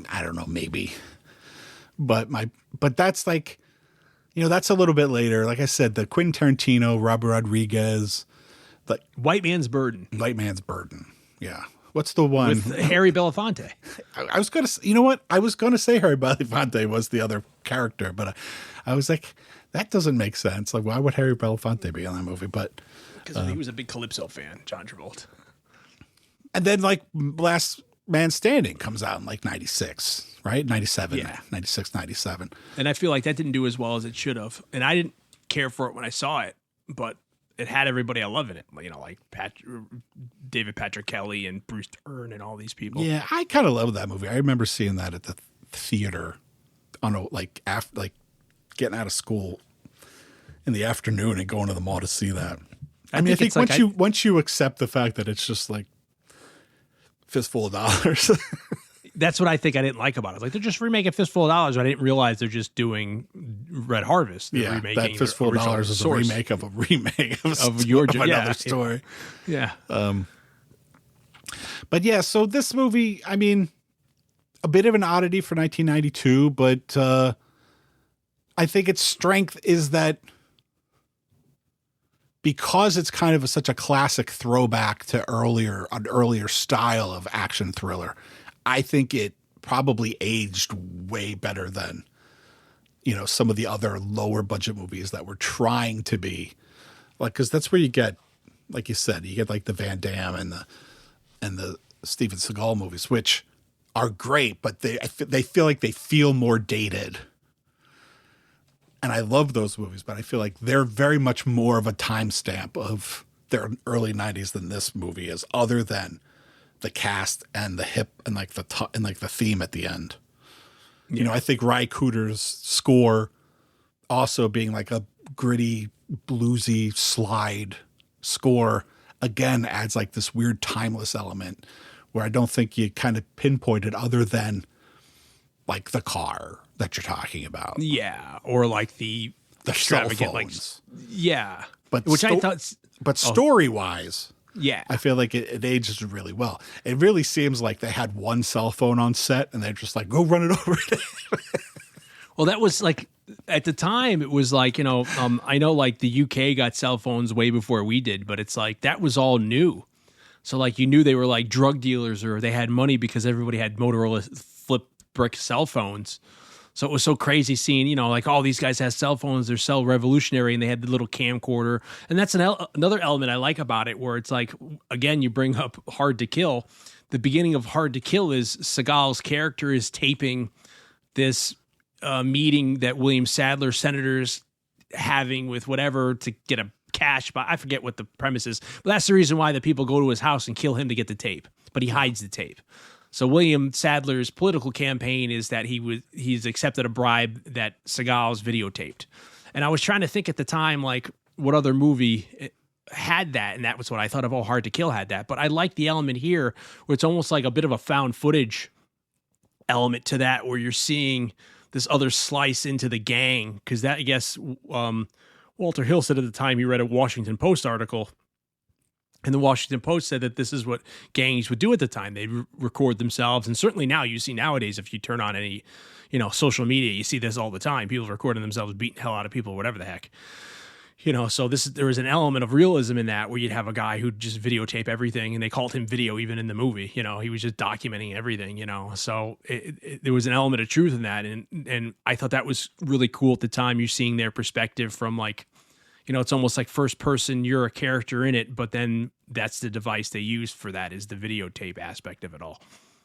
I don't know, maybe. But that's like, that's a little bit later. Like I said, the Quentin Tarantino, Robert Rodriguez, like White Man's Burden. Yeah. What's the one with Harry Belafonte? I was going to, you know what? I was going to say Harry Belafonte was the other character, but I was like, that doesn't make sense. Like, why would Harry Belafonte be in that movie? But because he was a big Calypso fan, John Travolta. And then like Last Man Standing comes out in like 96, right? 97, yeah. 96, 97. And I feel like that didn't do as well as it should have. And I didn't care for it when I saw it, but it had everybody I love in it. Like David Patrick Kelly and Bruce Dern and all these people. Yeah, I kind of love that movie. I remember seeing that at the theater on after getting out of school in the afternoon and going to the mall to see that. I think once you accept the fact that it's just like Fistful of Dollars. That's what I think I didn't like about it. Like, they're just remaking Fistful of Dollars. I didn't realize they're just doing Red Harvest. They're that Fistful of Dollars is a remake of a remake of another story. Yeah. But yeah, so this movie, I mean, a bit of an oddity for 1992, but I think its strength is that because it's kind of such a classic throwback to an earlier style of action thriller, I think it probably aged way better than, some of the other lower budget movies that were trying to be like, because that's where you get, like you said, you get like the Van Damme and the Steven Seagal movies, which are great, but they feel like they feel more dated. And I love those movies, but I feel like they're very much more of a timestamp of their early 90s than this movie is, other than the cast and the hip and like the theme at the end. Yeah. I think Ry Cooder's score also being like a gritty, bluesy slide score again adds like this weird timeless element where I don't think you kind of pinpointed other than like the car that you're talking about. Yeah. Or like the cell phones. Yeah. But story wise, yeah, I feel like it ages really well. It really seems like they had one cell phone on set and they're just like, go run it over. Well, that was like, at the time it was like, I know like the UK got cell phones way before we did, but it's like, that was all new. So like, you knew they were like drug dealers or they had money because everybody had Motorola flip brick cell phones. So it was so crazy seeing, like all these guys have cell phones, they're so revolutionary, and they had the little camcorder. And that's another element I like about it, where it's like, again, you bring up Hard to Kill. The beginning of Hard to Kill is Seagal's character is taping this meeting that William Sadler, senator's having with whatever to get a cash, but I forget what the premise is. But that's the reason why the people go to his house and kill him to get the tape. But he hides the tape. So William Sadler's political campaign is that he's accepted a bribe that Seagal's videotaped. And I was trying to think at the time, like, what other movie had that? And that was what I thought of. Oh, Hard to Kill had that. But I like the element here where it's almost like a bit of a found footage element to that, where you're seeing this other slice into the gang. Because that, I guess, Walter Hill said at the time he read a Washington Post article. And the Washington Post said that this is what gangs would do at the time. They'd record themselves. And certainly now, you see nowadays, if you turn on any, social media, you see this all the time. People recording themselves, beating the hell out of people, whatever the heck. So there was an element of realism in that, where you'd have a guy who'd just videotape everything, and they called him video even in the movie. He was just documenting everything, So there was an element of truth in that. And I thought that was really cool at the time. You're seeing their perspective from like, it's almost like first person, you're a character in it, but then that's the device they use for that, is the videotape aspect of it all.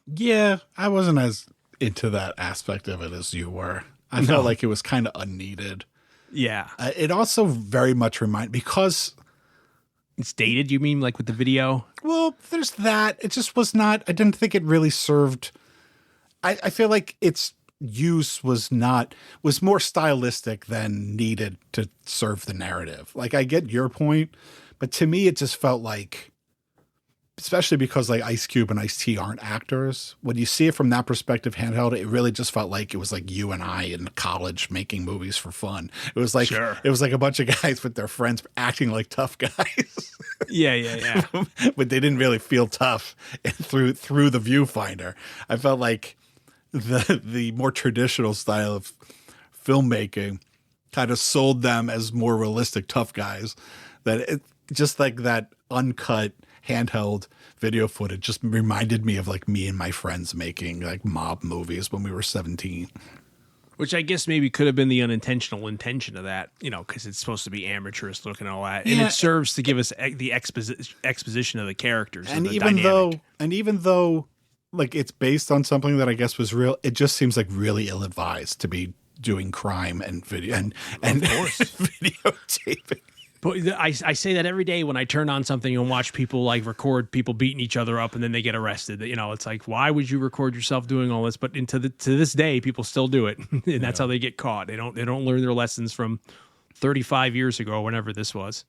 Yeah, I wasn't as into that aspect of it as you were. I felt like it was kind of unneeded. Yeah. It also very much because It's dated, you mean, like with the video? well, there's that. It just was not. I didn't think it really served. I feel like its use was more stylistic than needed to serve the narrative. Like, I get your point, but to me, it just felt like, especially because like Ice Cube and Ice-T aren't actors, when you see it from that perspective handheld, it really just felt like it was like you and I in college making movies for fun. It was like It was like a bunch of guys with their friends acting like tough guys. Yeah. But they didn't really feel tough through the viewfinder. I felt like the more traditional style of filmmaking kind of sold them as more realistic tough guys. That it just like that uncut handheld video footage just reminded me of like me and my friends making like mob movies when we were 17. Which I guess maybe could have been the unintentional intention of that, because it's supposed to be amateurish looking and all that. And it serves to give us the exposition of the characters. And the even though like it's based on something that I guess was real, it just seems like really ill-advised to be doing crime and video and of course. videotaping. But I say that every day when I turn on something and watch people like record people beating each other up and then they get arrested. It's like, why would you record yourself doing all this? But to this day, people still do it, and that's how they get caught. They don't learn their lessons from 35 years ago, whenever this was,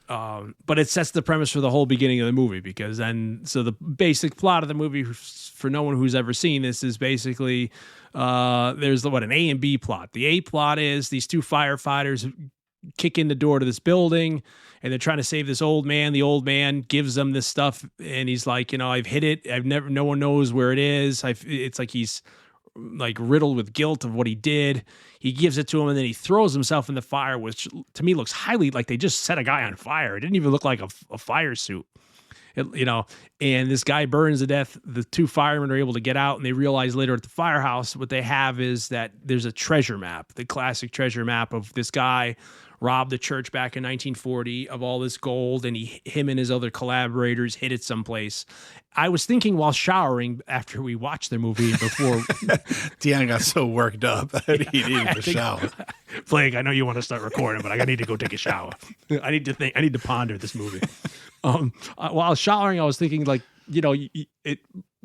But it sets the premise for the whole beginning of the movie so the basic plot of the movie, for no one who's ever seen this, is basically there's an A and B plot. The A plot is these two firefighters kick in the door to this building and they're trying to save this old man. The old man gives them this stuff and he's like, I've hid it. No one knows where it is. It's like he's like riddled with guilt of what he did. He gives it to him and then he throws himself in the fire, which to me looks highly like they just set a guy on fire. It didn't even look like a fire suit. And this guy burns to death. The two firemen are able to get out and they realize later at the firehouse what they have is that there's a treasure map, the classic treasure map of this guy robbed the church back in 1940 of all this gold, and him and his other collaborators hid it someplace. I was thinking while showering after we watched the movie before Dion got so worked up that he needed to shower. Flake, I know you want to start recording, but I need to go take a shower. I need to ponder this movie. While I was showering, I was thinking like,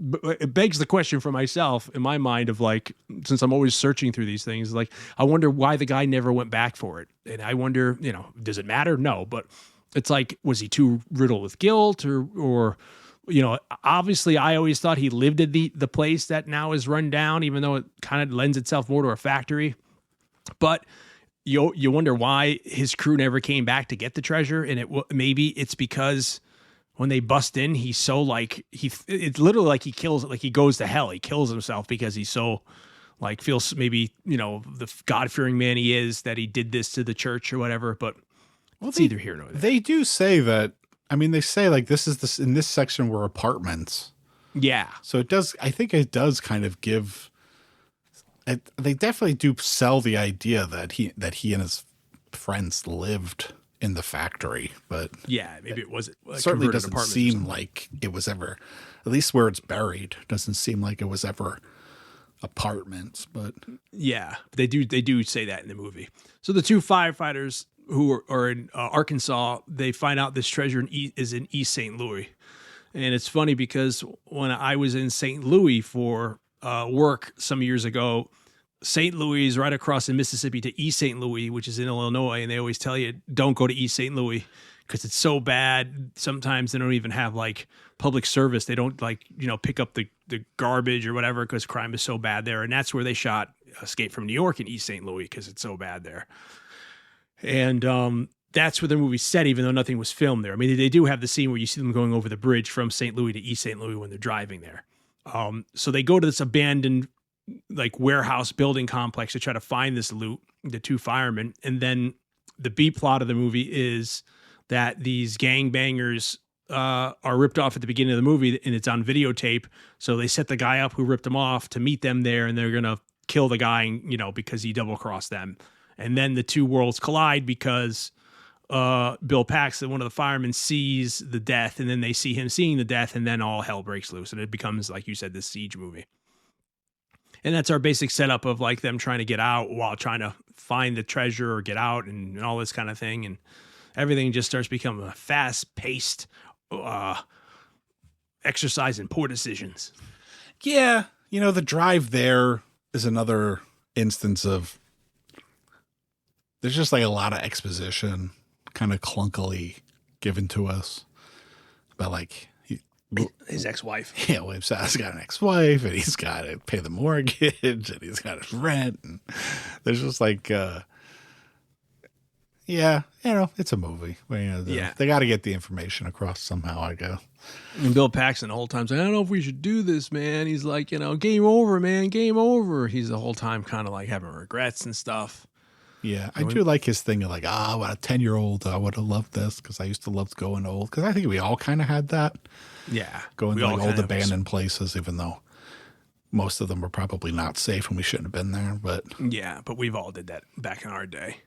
it begs the question for myself in my mind of like, since I'm always searching through these things, like I wonder why the guy never went back for it. And I wonder, does it matter? No, but it's like, was he too riddled with guilt or obviously I always thought he lived at the place that now is run down, even though it kind of lends itself more to a factory. But you wonder why his crew never came back to get the treasure. And maybe it's because when they bust in, he's so like, it's literally like he kills, like he goes to hell. He kills himself because he's so like, feels maybe, the God-fearing man he is, that he did this to the church or whatever, but it's either here or there. They do say that, they say like in this section were apartments. Yeah. So I think it does kind of give, they definitely do sell the idea that he and his friends lived in the factory, but yeah, maybe it was certainly doesn't seem like it was ever, at least where it's buried, doesn't seem like it was ever apartments. But yeah, they do say that in the movie. So the two firefighters who are in Arkansas, they find out this treasure is in East St. Louis, and it's funny because when I was in St. Louis for work some years ago, St. Louis is right across in Mississippi to East St. Louis, which is in Illinois. And they always tell you, don't go to East St. Louis because it's so bad. Sometimes they don't even have like public service. They don't pick up the garbage or whatever because crime is so bad there. And that's where they shot Escape from New York in East St. Louis because it's so bad there. And that's where the movie's set, even though nothing was filmed there. They do have the scene where you see them going over the bridge from St. Louis to East St. Louis when they're driving there. So they go to this abandoned like warehouse building complex to try to find this loot, the two firemen. And then the B plot of the movie is that these gangbangers are ripped off at the beginning of the movie and it's on videotape. So they set the guy up who ripped them off to meet them there and they're going to kill the guy, because he double crossed them. And then the two worlds collide because Bill Paxton, one of the firemen, sees the death, and then they see him seeing the death, and then all hell breaks loose, and it becomes, like you said, this siege movie. And that's our basic setup of like them trying to get out while trying to find the treasure or get out and all this kind of thing. And everything just starts becoming a fast-paced exercise in poor decisions. Yeah. You know, the drive there is another instance of there's just like a lot of exposition kind of clunkily given to us about like his ex-wife. Yeah, William Sadler's got an ex-wife, and he's got to pay the mortgage, and he's got his rent. And there's just like, yeah, you know, it's a movie. Well, you know, they got to get the information across somehow, I guess. And Bill Paxton the whole time saying, I don't know if we should do this, man. He's like, you know, game over, man, game over. He's the whole time kind of like having regrets and stuff. Yeah, I do like his thing of like, when a 10-year-old, I would have loved this because I used to love going old. Because I think we all kind of had that. Yeah. Going to like old abandoned places, even though most of them were probably not safe and we shouldn't have been there. But yeah, but we've all did that back in our day.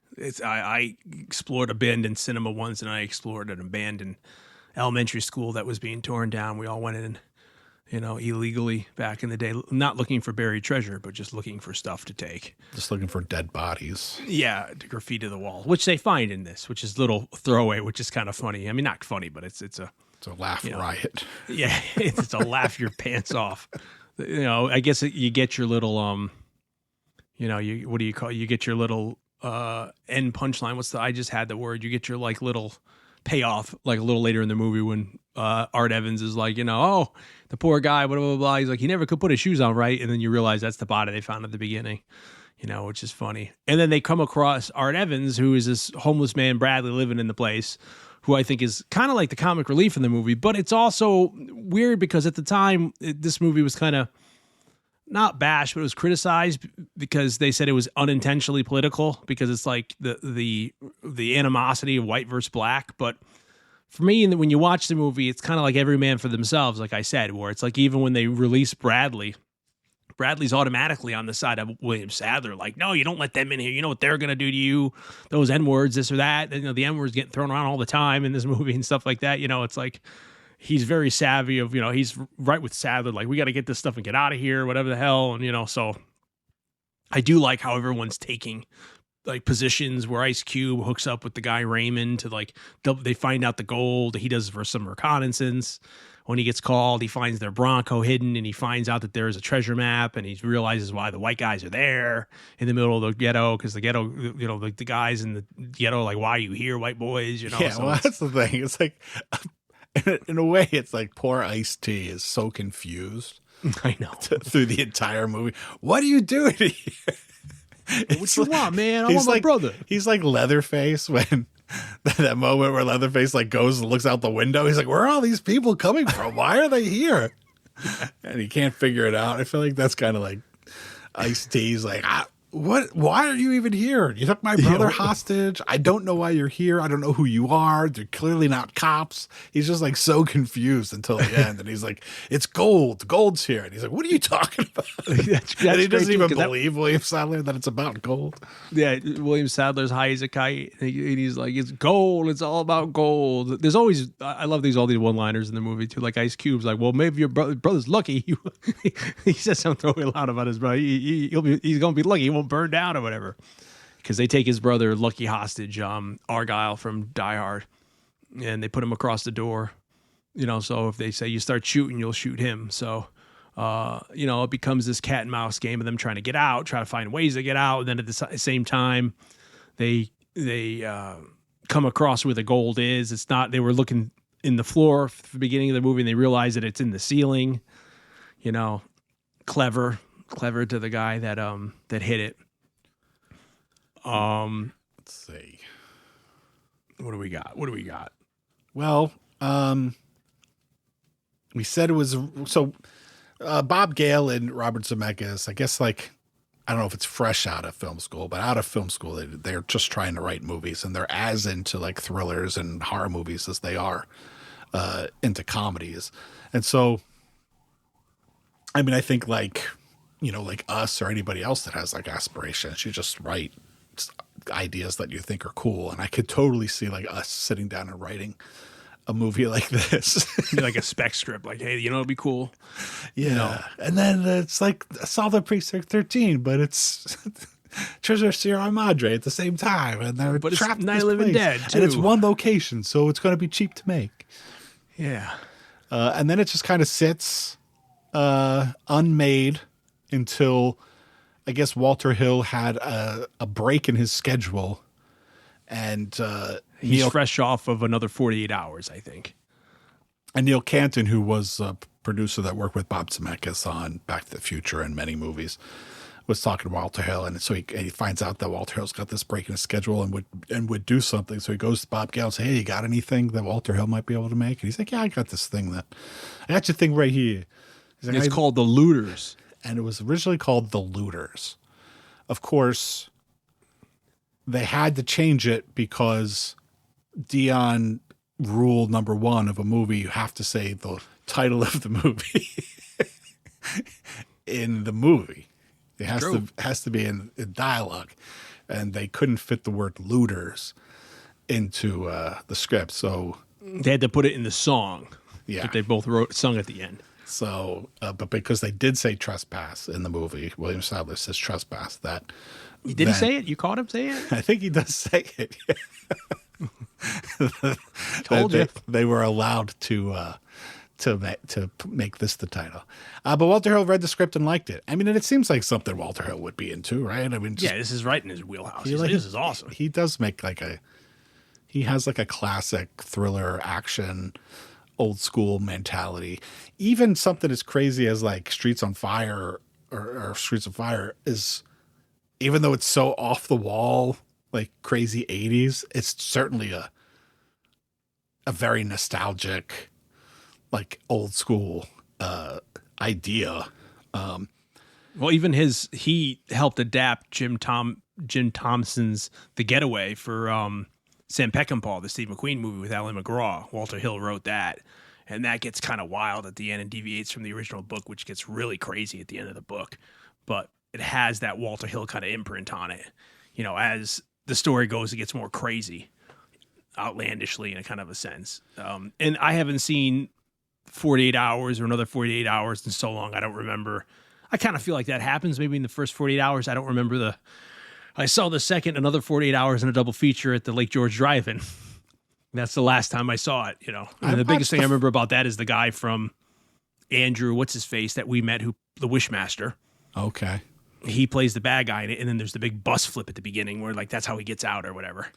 I explored abandoned cinema once, and I explored an abandoned elementary school that was being torn down. We all went in, you know, illegally back in the day, not looking for buried treasure, but just looking for stuff to take. Just looking for dead bodies. Yeah, to graffiti the wall, which they find in this, which is a little throwaway, which is kind of funny. I mean, not funny, but it's a laugh riot. Yeah, it's a laugh your pants off. You know, I guess you get your little you know, what do you call it? You get your little end punchline. I just had the word. You get your like little payoff like a little later in the movie when Art Evans is like, you know, oh, the poor guy, blah, blah, blah. He's like, he never could put his shoes on right. And then you realize that's the body they found at the beginning, you know, which is funny. And then they come across Art Evans, who is this homeless man, Bradley, living in the place, who I think is kind of like the comic relief in the movie. But it's also weird because at the time, this movie was kind of not bashed, but it was criticized because they said it was unintentionally political because it's like the animosity of white versus black. But for me, when you watch the movie, it's kind of like every man for themselves, like I said, where it's like even when they release Bradley's automatically on the side of William Sadler. Like, no, you don't let them in here. You know what they're going to do to you, those N-words, this or that. And, you know, the N-words getting thrown around all the time in this movie and stuff like that. You know, it's like he's very savvy of, you know, he's right with Sadler. Like, we got to get this stuff and get out of here, whatever the hell. And, you know, so I do like how everyone's taking like positions where Ice Cube hooks up with the guy Raymond to like, they find out the gold. He does for some reconnaissance. When he gets called, he finds their Bronco hidden, and he finds out that there is a treasure map, and he realizes why the white guys are there in the middle of the ghetto, because the ghetto, you know, the guys in the ghetto, like, why are you here, white boys? You know, yeah, so well, that's the thing. It's like, in a way, it's like poor Ice-T is so confused. I know. Through the entire movie. What are you doing here? What you want, man? I want my brother. He's like Leatherface when that moment where Leatherface like goes and looks out the window. He's like, where are all these people coming from? Why are they here? And he can't figure it out. I feel like that's kind of like Ice-T's like, what? Why are you even here? You took my brother hostage. I don't know why you're here. I don't know who you are. They're clearly not cops. He's just like so confused until the end. And he's like, it's gold. Gold's here. And he's like, what are you talking about? That's and he doesn't even believe William Sadler that it's about gold. Yeah, William Sadler's high as a kite. And he's like, it's gold. It's all about gold. There's always, I love all these one-liners in the movie too. Like Ice Cube's like, well, maybe your brother's lucky. He says something really loud about his brother. He's going to be lucky. He won't burn down or whatever, because they take his brother Lucky hostage, Argyle from Die Hard, and they put him across the door, you know, so if they say you start shooting, you'll shoot him. So you know, it becomes this cat and mouse game of them trying to get out, try to find ways to get out, and then at the same time they come across where the gold is. It's not, they were looking in the floor at the beginning of the movie and they realize that it's in the ceiling, you know. Clever to the guy that hit it. Let's see. What do we got? Well, we said it was so Bob Gale and Robert Zemeckis, I guess, like, I don't know if it's fresh out of film school, but out of film school, they're just trying to write movies, and they're as into like thrillers and horror movies as they are into comedies. And so, I mean, I think like, you know, like us or anybody else that has like aspirations, you just write ideas that you think are cool. And I could totally see like us sitting down and writing a movie like this. Like a spec script, like, hey, it'd be cool. Yeah. You know? And then it's like Solve the Precinct 13, but it's Treasure Sierra Madre at the same time. And they're But it's trapped in Night this of the Living place. Dead, And it's too. one location, so it's going to be cheap to make. Yeah. And then it just kind of sits unmade until I guess Walter Hill had a break in his schedule. And He's fresh off of another 48 hours, I think. And Neil Canton, who was a producer that worked with Bob Zemeckis on Back to the Future and many movies, was talking to Walter Hill, and so he finds out that Walter Hill's got this break in his schedule and would do something. So he goes to Bob Gale and says, "Hey, you got anything that Walter Hill might be able to make?" And he's like, "Yeah, I got this thing I got your thing right here." He's like, It's called The Looters. And it was originally called The Looters. Of course, they had to change it because Dion rule number 1 of a movie, you have to say the title of the movie in the movie. It has to be in dialogue, and they couldn't fit the word looters into the script. So they had to put it in the song. Yeah. That they both sung at the end. So, but because they did say trespass in the movie, William Sadler says trespass. That He didn't say it? You caught him saying it? I think he does say it. Told you. They were allowed to make this the title. But Walter Hill read the script and liked it. I mean, and it seems like something Walter Hill would be into, right? I mean, Yeah, this is right in his wheelhouse. He's like, this is awesome. He does make he has like a classic thriller action, old school mentality. Even something as crazy as like Streets on Fire or Streets of Fire is, even though it's so off the wall, like crazy 80s, it's certainly a very nostalgic, like old school idea. Well, even he helped adapt Jim Thompson's The Getaway for Sam Peckinpah, the Steve McQueen movie with Alan McGraw. Walter Hill wrote that, and that gets kind of wild at the end and deviates from the original book, which gets really crazy at the end of the book. But it has that Walter Hill kind of imprint on it. You know, as the story goes, it gets more crazy, outlandishly in a kind of a sense. And I haven't seen 48 Hours or another 48 Hours in so long. I don't remember. I kind of feel like that happens maybe in the first 48 hours. I don't remember I saw the second, another 48 hours in a double feature at the Lake George Drive-In. That's the last time I saw it, you know. And the biggest thing I remember about that is the guy from Andrew, what's his face, that we met, the Wishmaster. Okay. He plays the bad guy in it, and then there's the big bus flip at the beginning where, like, that's how he gets out or whatever.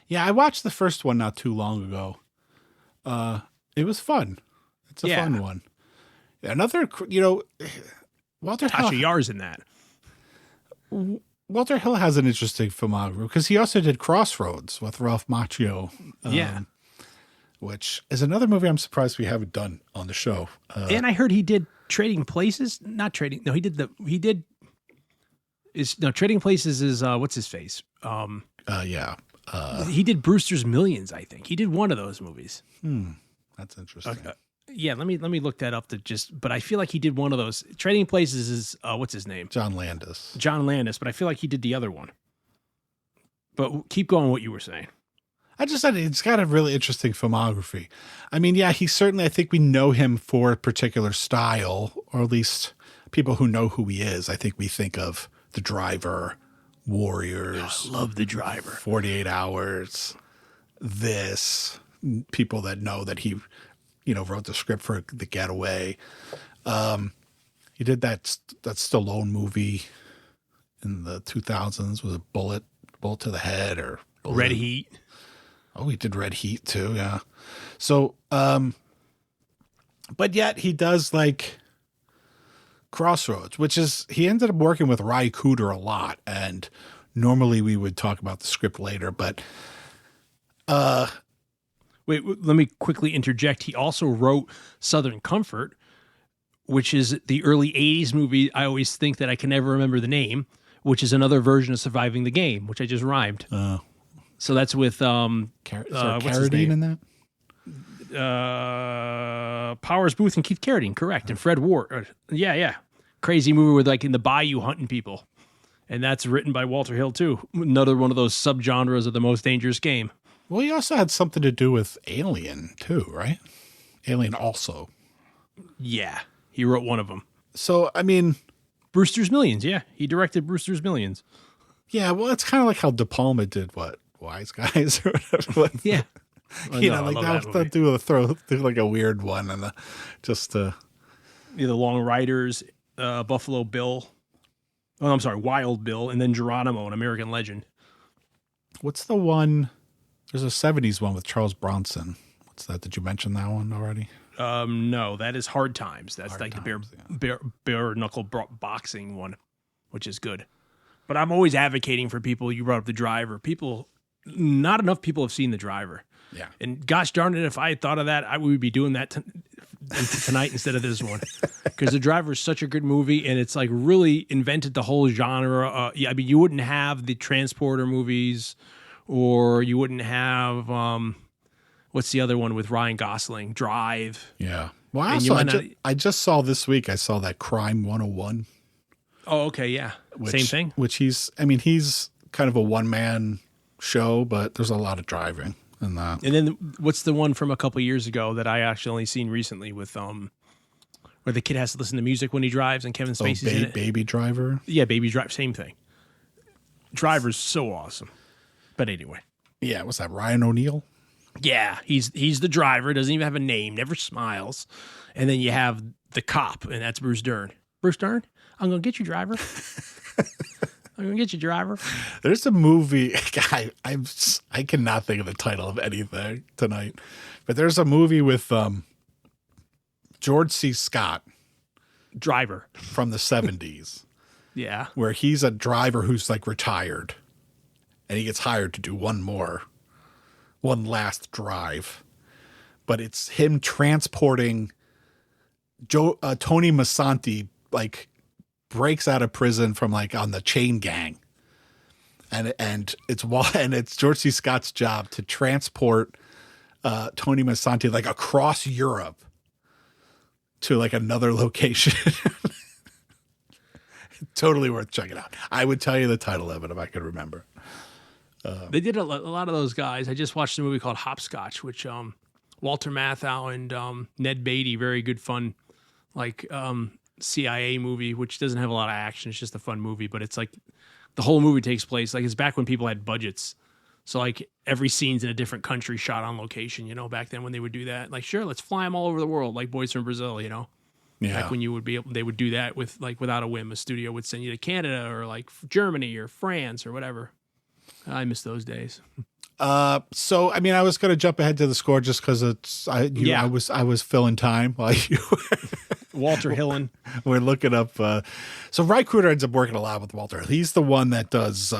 Yeah, I watched the first one not too long ago. It was fun. It's a fun one. Another, Walter Hill. Tasha Yar's in that. Walter Hill has an interesting filmography because he also did Crossroads with Ralph Macchio. Which is another movie I'm surprised we haven't done on the show. And I heard he did Trading Places. Trading Places is what's his face? He did Brewster's Millions, I think. He did one of those movies. That's interesting. Yeah, let me look that up but I feel like he did one of those. Trading Places is what's his name? John Landis, but I feel like he did the other one. But keep going what you were saying. I just said it's got a really interesting filmography. I mean, yeah, he certainly, I think we know him for a particular style, or at least people who know who he is. I think we think of The Driver, Warriors. I love The Driver. 48 Hours. This. People that know that he, wrote the script for The Getaway. He did that Stallone movie in the 2000s. Was it Bullet to the Head or Red Heat? Oh, he did Red Heat too, yeah. So, but yet he does like Crossroads, which is, he ended up working with Ry Cooder a lot. And normally we would talk about the script later, but wait, let me quickly interject. He also wrote Southern Comfort, which is the early 80s movie. I always think that I can never remember the name, which is another version of Surviving the Game, which I just rhymed. So that's with is there Carradine in that? Powers Booth and Keith Carradine, correct, and Fred Ward. Yeah. Crazy movie with like in the bayou hunting people. And that's written by Walter Hill, too. Another one of those subgenres of The Most Dangerous Game. Well, he also had something to do with Alien, too, right? Alien also. Yeah, he wrote one of them. So, I mean... Brewster's Millions, yeah. He directed Brewster's Millions. Yeah, well, it's kind of like how De Palma did what? Wise Guys or whatever. Yeah. You know, like they'll do like a weird one and the Long Riders, Buffalo Bill. Oh, I'm sorry, Wild Bill, and then Geronimo, an American Legend. What's the one? There's a 70s one with Charles Bronson. What's that? Did you mention that one already? No, that is Hard Times. That's Hard like Times, the bare knuckle boxing one, which is good. But I'm always advocating for people. You brought up The Driver. Not enough people have seen The Driver. Yeah. And gosh darn it, if I had thought of that, I would be doing that tonight instead of this one. Because The Driver is such a good movie, and it's like really invented the whole genre. I mean, you wouldn't have the Transporter movies, or you wouldn't have what's the other one with Ryan Gosling? Drive. Yeah. Well, I just saw this week. I saw that Crime 101. Oh, okay, yeah, same thing. Which he's kind of a one-man show, but there's a lot of driving in that. And then what's the one from a couple years ago that I actually only seen recently with where the kid has to listen to music when he drives and Kevin Spacey's in it? Baby Driver? Yeah, Baby Driver, same thing. Driver's so awesome. But anyway. Yeah, what's that, Ryan O'Neal? Yeah, he's the driver, doesn't even have a name, never smiles. And then you have the cop, and that's Bruce Dern. Bruce Dern, I'm going to get you, driver. I'm going to get you, driver. There's a movie, I cannot think of the title of anything tonight, but there's a movie with George C. Scott. Driver. From the 70s. Yeah. Where he's a driver who's like retired, and he gets hired to do one last drive. But it's him transporting Tony Masanti, like, breaks out of prison from like on the chain gang, and it's George C. Scott's job to transport Tony Masanti like across Europe to like another location. Totally worth checking out. I would tell you the title of it if I could remember. They did a lot of those guys. I just watched a movie called Hopscotch, which Walter Matthau and Ned Beatty, very good fun, like CIA movie, which doesn't have a lot of action. It's just a fun movie, but it's like the whole movie takes place like it's back when people had budgets. So like every scene's in a different country shot on location, back then when they would do that. Like, sure, let's fly them all over the world like Boys from Brazil, Yeah. Back when they would do that with like without a whim, a studio would send you to Canada or like Germany or France or whatever. I miss those days. So I mean, I was going to jump ahead to the score just because I was filling time while you Walter Hillen. We're looking up. So Ry Cooder ends up working a lot with Walter. He's the one that does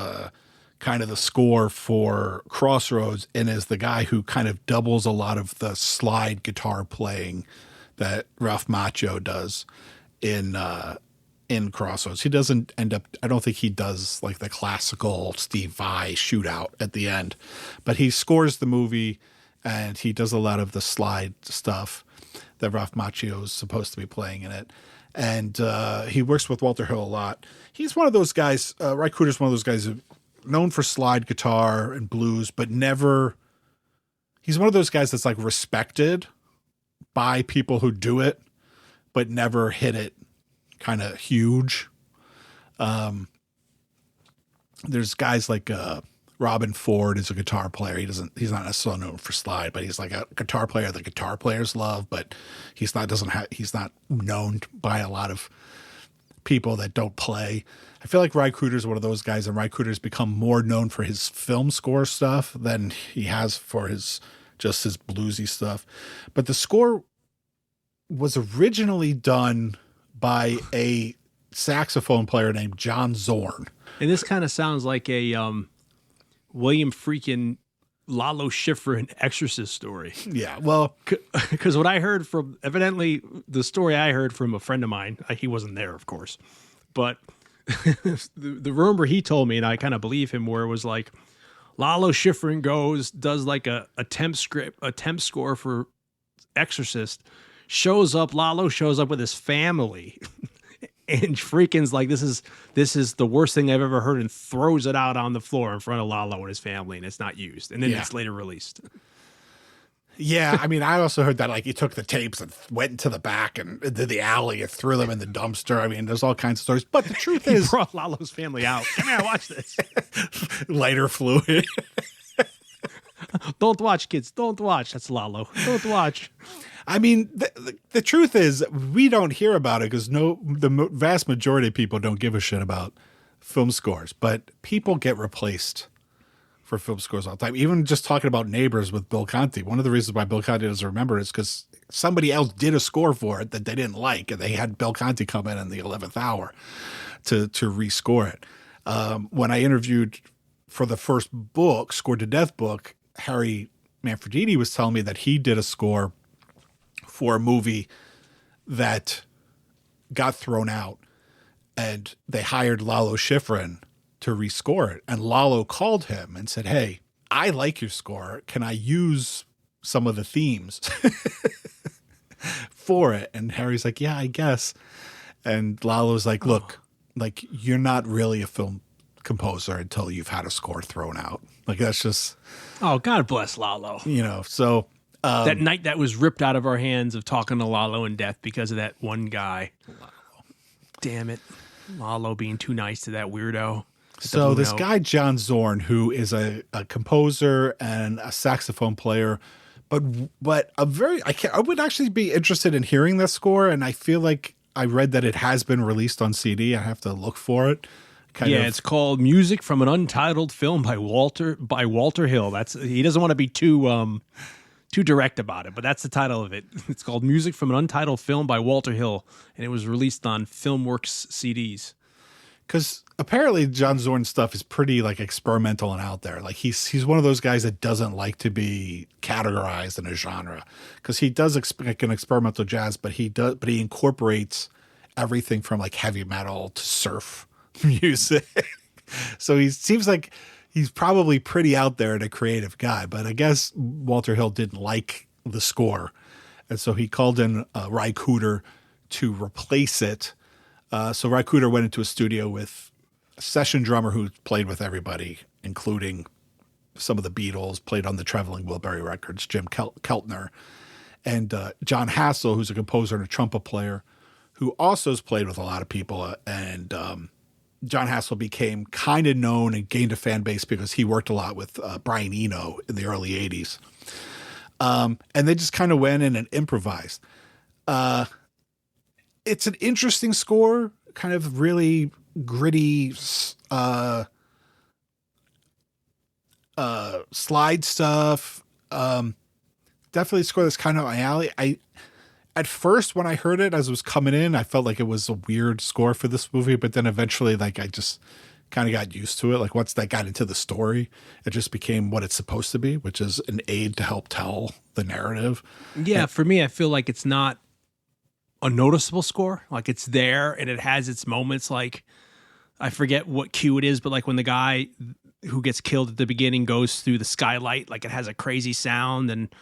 kind of the score for Crossroads and is the guy who kind of doubles a lot of the slide guitar playing that Ralph Macchio does in Crossroads. He doesn't end up, I don't think he does like the classical Steve Vai shootout at the end, but he scores the movie and he does a lot of the slide stuff that Ralph Macchio is supposed to be playing in it. And he works with Walter Hill a lot. He's one of those guys, Ry Cooder's one of those guys who known for slide guitar and blues, but never, he's one of those guys that's like respected by people who do it, but never hit it kind of huge. There's guys like Robin Ford is a guitar player. He's not necessarily known for slide, but he's like a guitar player that guitar players love, but he's not known by a lot of people that don't play. I feel like Ry Cooder's one of those guys, and Ry Cooder's become more known for his film score stuff than he has for his bluesy stuff. But the score was originally done by a saxophone player named John Zorn. And this kind of sounds like a William freaking Lalo Schifrin and Exorcist story. Yeah, well, because what I heard from, evidently the story I heard from a friend of mine, he wasn't there, of course, but the rumor he told me, and I kind of believe him, where it was like Lalo Schifrin does like a temp score for Exorcist, Lalo shows up with his family And Freakin's like, this is the worst thing I've ever heard, and throws it out on the floor in front of Lalo and his family, and it's not used. And then it's later released. Yeah, I mean, I also heard that like he took the tapes and went into the back and into the alley and threw them in the dumpster. I mean, there's all kinds of stories. But the truth is, brought Lalo's family out. Come here, watch this. Lighter fluid. Don't watch, kids. Don't watch. That's Lalo. Don't watch. I mean, the truth is, we don't hear about it because the vast majority of people don't give a shit about film scores. But people get replaced for film scores all the time. Even just talking about Neighbors with Bill Conti. One of the reasons why Bill Conti doesn't remember it is because somebody else did a score for it that they didn't like, and they had Bill Conti come in the 11th hour to rescore it. When I interviewed for the first book, Scored to Death book, Harry Manfredini was telling me that he did a score for a movie that got thrown out, and they hired Lalo Schifrin to rescore it. And Lalo called him and said, "Hey, I like your score. Can I use some of the themes for it?" And Harry's like, "Yeah, I guess." And Lalo's like, "Look, like you're not really a film composer until you've had a score thrown out. Like that's just." Oh, God bless Lalo. So that night that was ripped out of our hands of talking to Lalo in death because of that one guy. Damn it. Lalo being too nice to that weirdo. So this guy, John Zorn, who is a composer and a saxophone player, but I would actually be interested in hearing that score. And I feel like I read that it has been released on CD. I have to look for it. It's called Music from an Untitled Film by Walter Hill. He doesn't want to be too direct about it, but that's the title of it. It's called Music from an Untitled Film by Walter Hill, and it was released on Filmworks CDs. Because apparently John Zorn's stuff is pretty like experimental and out there. Like he's one of those guys that doesn't like to be categorized in a genre, because he does like an experimental jazz, but he incorporates everything from like heavy metal to surf music. So he seems like he's probably pretty out there and a creative guy, but I guess Walter Hill didn't like the score. And so he called in Ry Cooder to replace it. So Ry Cooder went into a studio with a session drummer who played with everybody, including some of the Beatles, played on the Traveling Wilbury records, Jim Keltner, and John Hassel, who's a composer and a trumpet player, who also has played with a lot of people. And John Hassel became kind of known and gained a fan base because he worked a lot with Brian Eno in the early 80s. And they just kind of went in and improvised. It's an interesting score, kind of really gritty slide stuff. Definitely a score that's kind of my alley. At first, when I heard it as it was coming in, I felt like it was a weird score for this movie, but then eventually, like, I just kind of got used to it. Like, once that got into the story, it just became what it's supposed to be, which is an aid to help tell the narrative. Yeah, for me, I feel like it's not a noticeable score. Like, it's there, and it has its moments. Like, I forget what cue it is, but, like, when the guy who gets killed at the beginning goes through the skylight, like, it has a crazy sound, and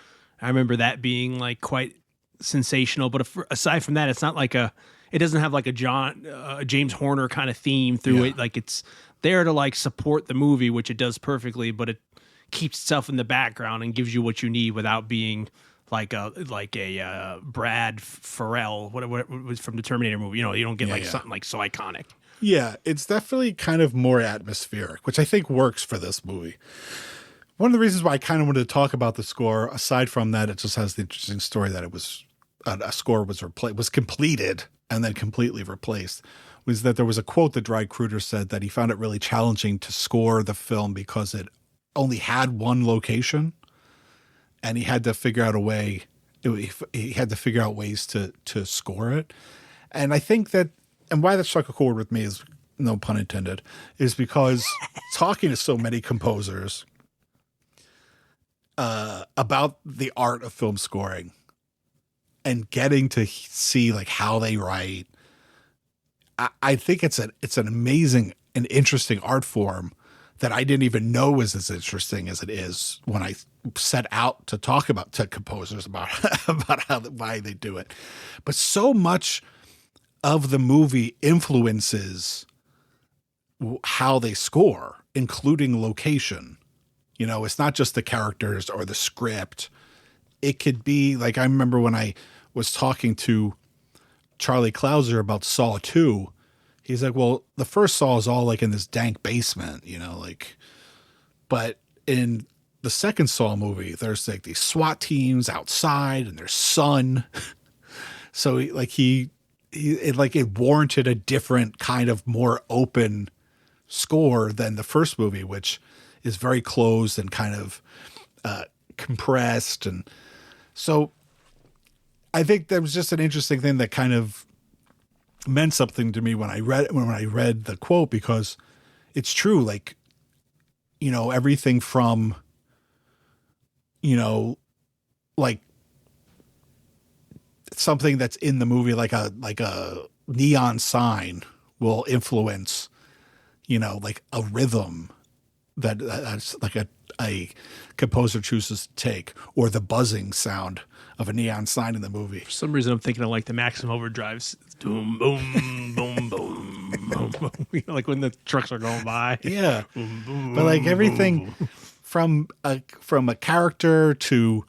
I remember that being, like, quite sensational. But aside from that, it's not like it doesn't have like a James Horner kind of theme through it. Like, it's there to like support the movie, which it does perfectly, but it keeps itself in the background and gives you what you need without being like a Brad Farrell, what was from the Terminator movie. You know, you don't get something like so iconic. Yeah, it's definitely kind of more atmospheric, which I think works for this movie. One of the reasons why I kind of wanted to talk about the score, aside from that, it just has the interesting story that it was a score was completed and then completely replaced, was that there was a quote that Ry Cooder said that he found it really challenging to score the film because it only had one location, and he had to figure out a way. He had to figure out ways to score it, and I think that, and why that struck a chord with me is, no pun intended, is because talking to so many composers about the art of film scoring and getting to see like how they write, I think it's an amazing and interesting art form that I didn't even know was as interesting as it is when I set out to talk to composers about why they do it. But so much of the movie influences how they score, including location. You know, it's not just the characters or the script. It could be like, I remember when I was talking to Charlie Clouser about Saw 2, he's like, well, the first Saw is all like in this dank basement, you know, like, but in the second Saw movie, there's like these SWAT teams outside and there's sun. So it warranted a different kind of more open score than the first movie, which is very closed and kind of compressed. And so I think that was just an interesting thing that kind of meant something to me when I read the quote, because it's true. Like, you know, everything from, you know, like something that's in the movie, like a neon sign will influence, you know, like a rhythm that's like a composer chooses to take, or the buzzing sound of a neon sign in the movie. For some reason, I'm thinking of like the Maximum Overdrive's boom, boom, boom, boom, boom, boom. You know, like when the trucks are going by. Yeah. Boom, boom, But like boom, everything boom. from a character to,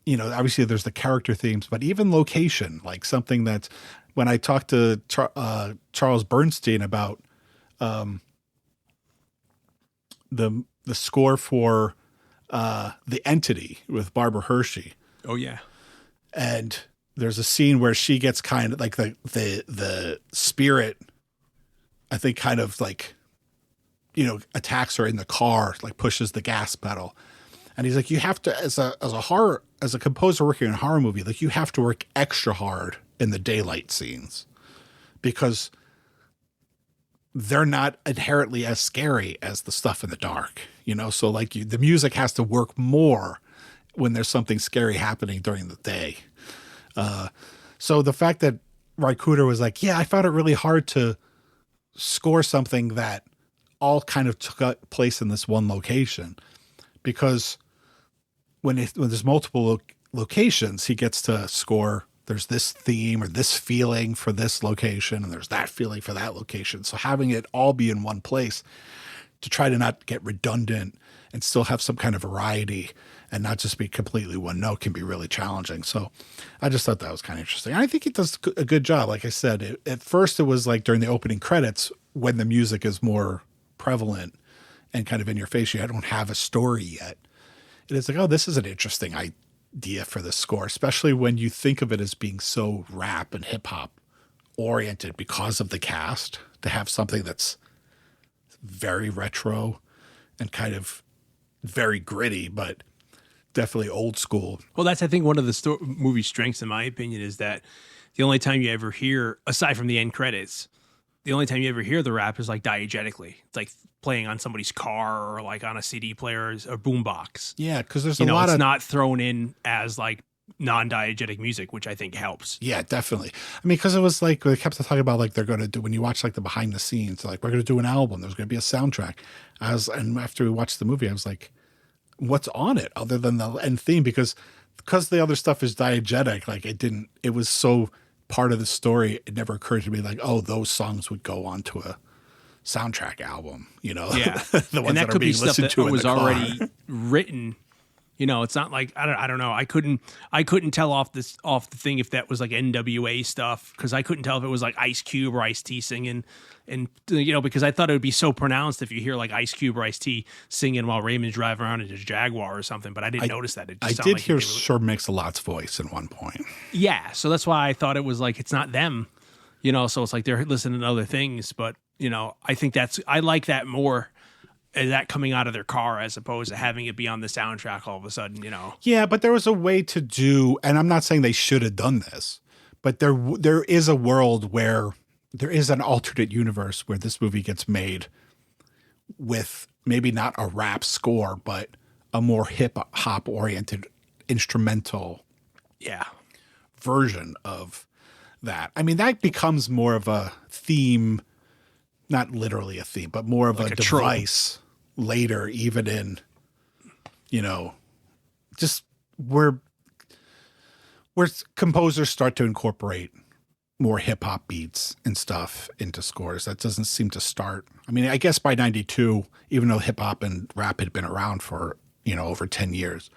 you know, obviously there's the character themes, but even location, like something that's, when I talked to Charles Bernstein about the score for The Entity with Barbara Hershey. Oh yeah. And there's a scene where she gets kind of like the spirit, I think, kind of like, you know, attacks her in the car, like pushes the gas pedal. And he's like, you have to, as a composer working in a horror movie, like you have to work extra hard in the daylight scenes because they're not inherently as scary as the stuff in the dark, you know? So like the music has to work more when there's something scary happening during the day. So the fact that Raikuda was like, yeah, I found it really hard to score something that all kind of took place in this one location, because when there's multiple locations, he gets to score, there's this theme or this feeling for this location, and there's that feeling for that location. So having it all be in one place to try to not get redundant and still have some kind of variety and not just be completely one note can be really challenging. So I just thought that was kind of interesting. I think he does a good job. Like I said, at first it was like during the opening credits when the music is more prevalent and kind of in your face, you don't have a story yet. It is like, oh, this is an interesting idea for the score, especially when you think of it as being so rap and hip hop oriented because of the cast, to have something that's very retro and kind of very gritty, but definitely old school. Well, that's, I think, one of the movie's strengths, in my opinion, is that the only time you ever hear, aside from the end credits, the only time you ever hear the rap is like diegetically. It's like playing on somebody's car or like on a CD player or boombox. Yeah, because there's a lot it's of not thrown in as like non-diegetic music, which I think helps. Yeah, definitely. I mean, because it was like they kept talking about like they're going to do, when you watch like the behind the scenes, like we're going to do an album. There's going to be a soundtrack. And after we watched the movie, I was like, what's on it other than the end theme? Because the other stuff is diegetic. Like it was so part of the story. It never occurred to me like, oh, those songs would go onto a soundtrack album, you know? Yeah. The ones and that could be stuff that was already car. written. You know, it's not like I don't know. I couldn't tell off the thing if that was like NWA stuff, because I couldn't tell if it was like Ice Cube or Ice-T singing, and you know, because I thought it would be so pronounced if you hear like Ice Cube or Ice-T singing while Raymond's driving around in his Jaguar or something. But I didn't notice that. It just I did hear Sir Mix-a-Lot's voice at one point. Yeah, so that's why I thought it was like it's not them. You know, so it's like they're listening to other things. But you know, I think I like that more. That coming out of their car as opposed to having it be on the soundtrack all of a sudden, you know? Yeah, but there was a way to do, and I'm not saying they should have done this, but there is a world where there is an alternate universe where this movie gets made with maybe not a rap score, but a more hip hop oriented instrumental version of that. I mean, that becomes more of a theme, not literally a theme, but more of like a device later, even in, you know, just where composers start to incorporate more hip hop beats and stuff into scores. That doesn't seem to start. I mean, I guess by 92, even though hip hop and rap had been around for, over 10 years,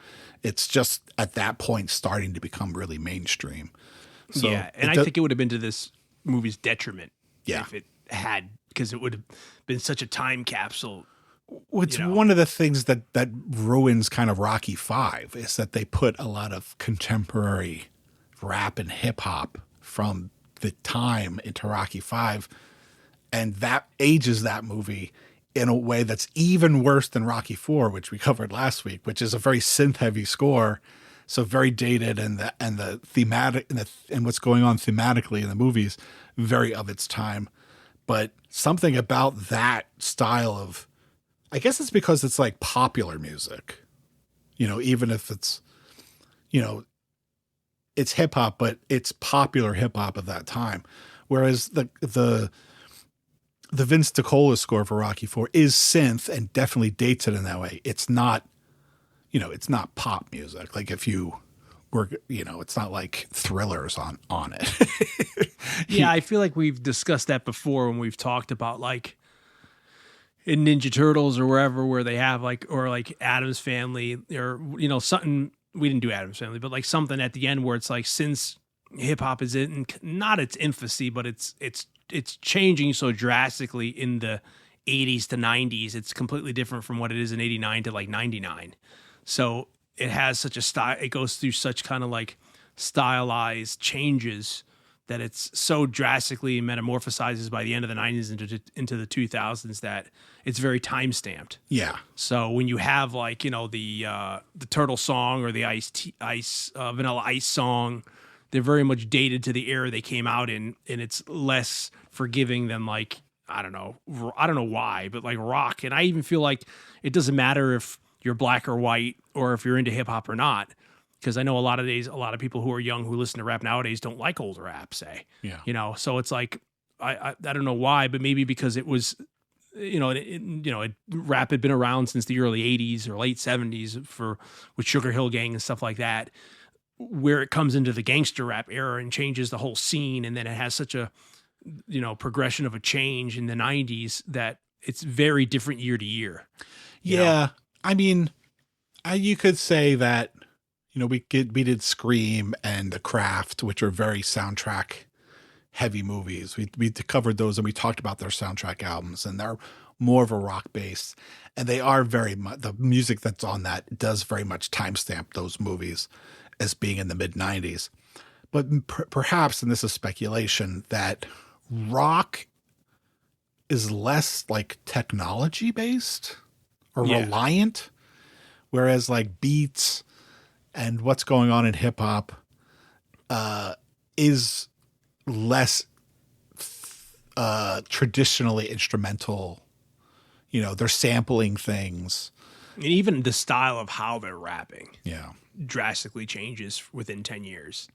it's just at that point starting to become really mainstream. So yeah. And I think it would have been to this movie's detriment. Yeah. If it had, because it would have been such a time capsule. It's one of the things that ruins kind of Rocky V is that they put a lot of contemporary rap and hip hop from the time into Rocky V, and that ages that movie in a way that's even worse than Rocky IV, which we covered last week, which is a very synth heavy score, so very dated, and the thematic and what's going on thematically in the movies very of its time. But something about that style of, I guess it's because it's like popular music, even if it's, it's hip hop, but it's popular hip hop of that time. Whereas the Vince DiCola score for Rocky IV is synth and definitely dates it in that way. It's not, it's not pop music. Like if you were, it's not like Thrillers on it. Yeah. I feel like we've discussed that before when we've talked about like in Ninja Turtles or wherever, where they have like Addams Family or, something. We didn't do Addams Family, but like something at the end where it's like, since hip hop is in not its infancy, but it's changing so drastically in the 80s to 90s. It's completely different from what it is in 89 to like 99. So it has such a style. It goes through such kind of like stylized changes that it's so drastically metamorphosizes by the end of the 90s into the 2000s that it's very time stamped. Yeah. So when you have like, the Turtle song or the Vanilla Ice song, they're very much dated to the era they came out in, and it's less forgiving than like, I don't know why, but like rock. And I even feel like it doesn't matter if you're black or white or if you're into hip hop or not. Because I know a lot of people who are young who listen to rap nowadays don't like older rap, say. Yeah. So it's like, I don't know why, but maybe because it was, rap had been around since the early 80s or late 70s with Sugar Hill Gang and stuff like that, where it comes into the gangster rap era and changes the whole scene. And then it has such a, progression of a change in the 90s that it's very different year to year. Yeah. I mean, you could say that, we did Scream and The Craft, which are very soundtrack heavy movies. We covered those and we talked about their soundtrack albums, and they're more of a rock base, and they are very much, the music that's on that does very much timestamp those movies as being in the mid 90s. But perhaps, and this is speculation, that rock is less like technology based or reliant, whereas like beats and what's going on in hip hop is less traditionally instrumental. They're sampling things. And even the style of how they're rapping drastically changes within 10 years.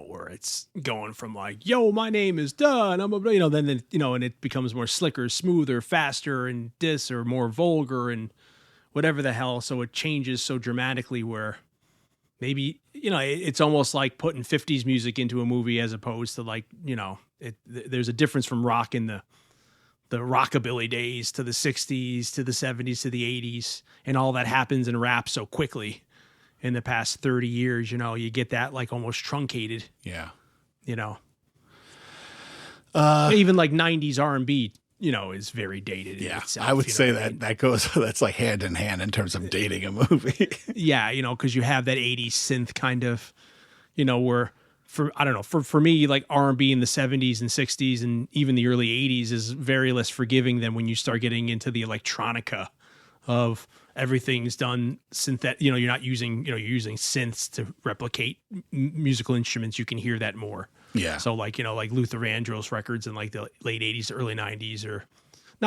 Where it's going from like, yo, my name is duh, and I'm a, then, and it becomes more slicker, smoother, faster, and diss or more vulgar and whatever the hell. So it changes so dramatically where maybe, it's almost like putting 50s music into a movie as opposed to like, there's a difference from rock in the rockabilly days to the 60s, to the 70s, to the 80s. And all that happens in rap so quickly in the past 30 years, you get that like almost truncated. Yeah. Even like 90s R&B, is very dated. Yeah, itself, I would say that goes, that's like hand in hand in terms of dating a movie. Yeah, because you have that 80s synth kind of, where for me, like R&B in the 70s and 60s and even the early 80s is very less forgiving than when you start getting into the electronica of everything's done synthetic. You're not using, you're using synths to replicate musical instruments. You can hear that more. Yeah. So like, like Luther Vandross records in like the late 80s, early 90s, or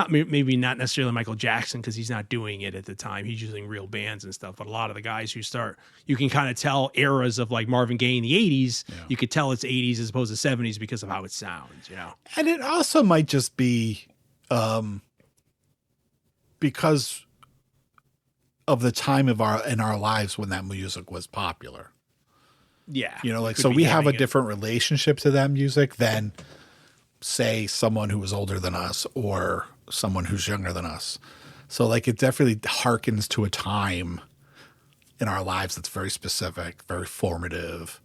maybe not necessarily Michael Jackson because he's not doing it at the time. He's using real bands and stuff. But a lot of the guys who start, you can kind of tell eras of like Marvin Gaye in the 80s. Yeah. You could tell it's 80s as opposed to 70s because of how it sounds, And it also might just be because of the time in our lives when that music was popular. Yeah. You know, like, Could so be we have a having it. different relationship to that music than, say, someone who was older than us or someone who's younger than us. So, like, it definitely harkens to a time in our lives that's very specific, very formative.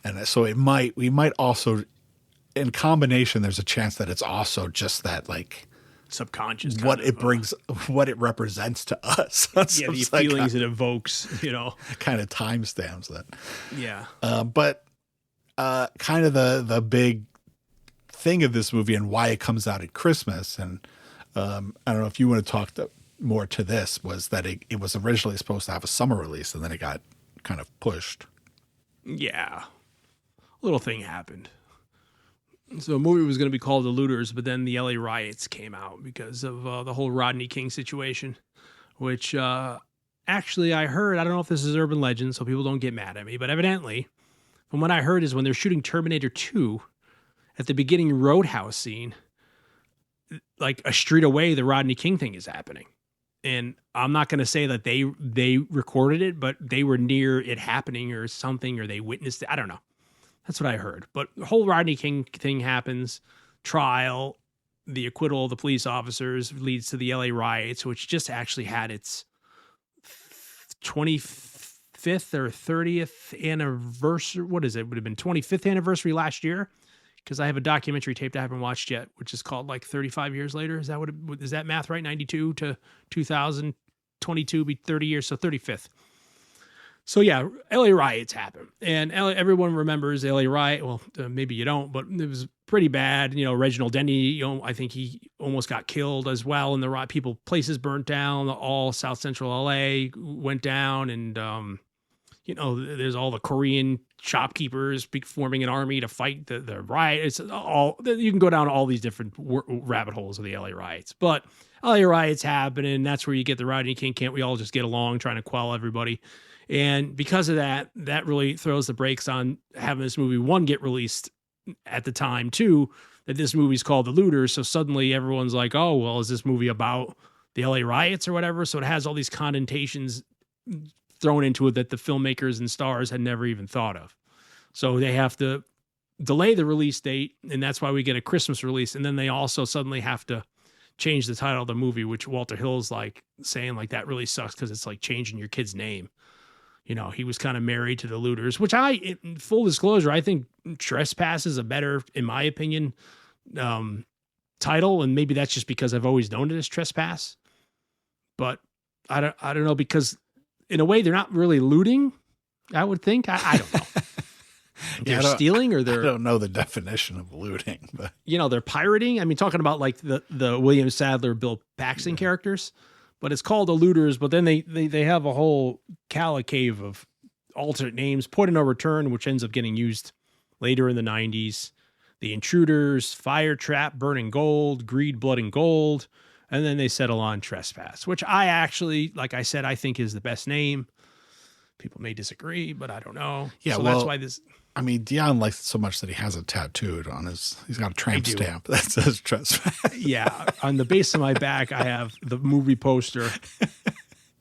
And so we might also, in combination, there's a chance that it's also just that, like, Subconscious. what it brings, what it represents to us. Yeah, the feelings it evokes, you know. Kind of timestamps that. Yeah. But kind of the big thing of this movie and why it comes out at Christmas, and I don't know if you want to talk more to this, was that it was originally supposed to have a summer release, and then it got kind of pushed. Yeah. Little thing happened. So the movie was going to be called The Looters, but then the LA riots came out because of the whole Rodney King situation, which actually I heard, I don't know if this is urban legend, so people don't get mad at me, but evidently, from what I heard is when they're shooting Terminator 2, at the beginning Roadhouse scene, like a street away, the Rodney King thing is happening. And I'm not going to say that they recorded it, but they were near it happening or something, or they witnessed it. I don't know. That's what I heard. But the whole Rodney King thing happens, trial, the acquittal of the police officers leads to the LA riots, which just actually had its 25th or 30th anniversary. What is it? Would have been 25th anniversary last year, because I have a documentary taped I haven't watched yet, which is called like 35 years later. Is that is that math right? 92 to 2022 be 30 years, so 35th. So yeah, LA riots happen, and everyone remembers LA riot. Well, maybe you don't, but it was pretty bad. You know, Reginald Denny, I think he almost got killed as well. And the riot, places burnt down. All South Central LA went down, and there's all the Korean shopkeepers forming an army to fight the riot. It's all, you can go down all these different rabbit holes of the LA riots, but LA riots happen, and that's where you get the Rodney King. Can't we all just get along, trying to quell everybody? And because of that really throws the brakes on having this movie, one, get released at the time, two, that this movie's called The Looters. So suddenly everyone's like, oh, well, is this movie about the LA riots or whatever? So it has all these connotations thrown into it that the filmmakers and stars had never even thought of. So they have to delay the release date, and that's why we get a Christmas release. And then they also suddenly have to change the title of the movie, which Walter Hill's like saying like that really sucks because it's like changing your kid's name. You know, he was kind of married to the Looters, which in full disclosure, I think Trespass is a better, in my opinion, title. And maybe that's just because I've always known it as Trespass. But I don't know, because in a way they're not really looting, I would think. I don't know. They're stealing, or I don't know the definition of looting, but they're pirating. I mean, talking about like the William Sadler, Bill Paxton characters. But it's called The Looters, but then they have a whole cavalcade of alternate names. Point of No Return, which ends up getting used later in the 90s. The Intruders, Fire Trap, Burning Gold, Greed, Blood, and Gold. And then they settle on Trespass, which I actually, like I said, I think is the best name. People may disagree, but I don't know. Yeah, so well, that's why this... I mean, Dion likes it so much that he has it tattooed on he's got a tramp stamp that says Trespass. Yeah. On the base of my back, I have the movie poster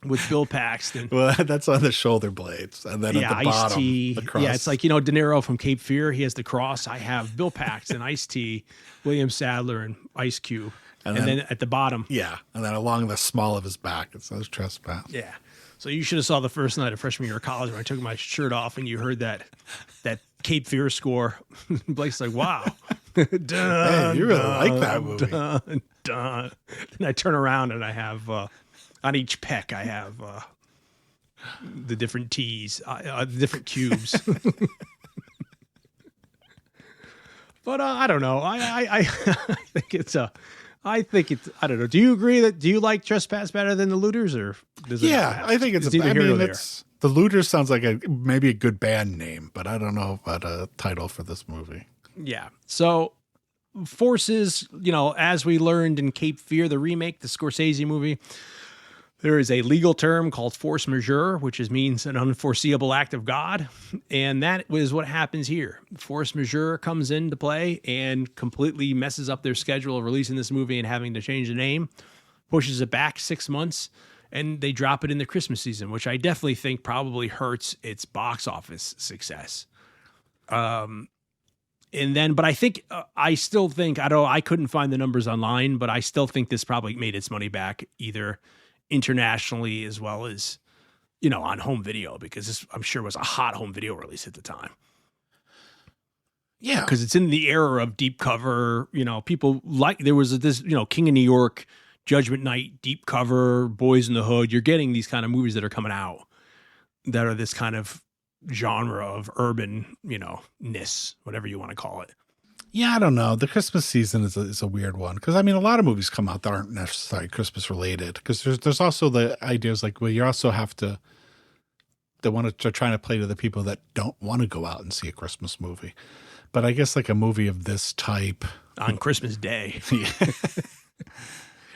with Bill Paxton. Well, that's on the shoulder blades. And then at the bottom, the cross. Yeah, it's like, De Niro from Cape Fear. He has the cross. I have Bill Paxton, Ice-T, William Sadler, and Ice Cube. And then at the bottom. Yeah. And then along the small of his back, it says Trespass. Yeah. So you should have saw the first night of freshman year of college when I took my shirt off and you heard that Cape Fear score. Blake's like, wow. Hey, you really like that movie. Then I turn around and I have, on each pec, I have the different T's, the different cubes. But I don't know. I think it's I don't know. Do you agree do you like Trespass better than the Looters, or does it? Yeah, I think it's the Looters sounds like maybe a good band name, but I don't know about a title for this movie. Yeah. So forces, as we learned in Cape Fear, the remake, the Scorsese movie, there is a legal term called force majeure, which means an unforeseeable act of God. And that is what happens here. Force majeure comes into play and completely messes up their schedule of releasing this movie and having to change the name, pushes it back 6 months, and they drop it in the Christmas season, which I definitely think probably hurts its box office success. And then, but I think, I still think, I couldn't find the numbers online, but I still think this probably made its money back either internationally as well as, on home video, because this, I'm sure, was a hot home video release at the time. Yeah. Because it's in the era of deep cover, people there was this, King of New York, Judgment Night, deep cover, Boys in the Hood. You're getting these kind of movies that are coming out that are this kind of genre of urban, ness, whatever you want to call it. Yeah, I don't know. The Christmas season is a weird one because a lot of movies come out that aren't necessarily Christmas related. Because there's also the ideas like, well, you also have to. They're trying to play to the people that don't want to go out and see a Christmas movie. But I guess like a movie of this type on Christmas Day. Yeah.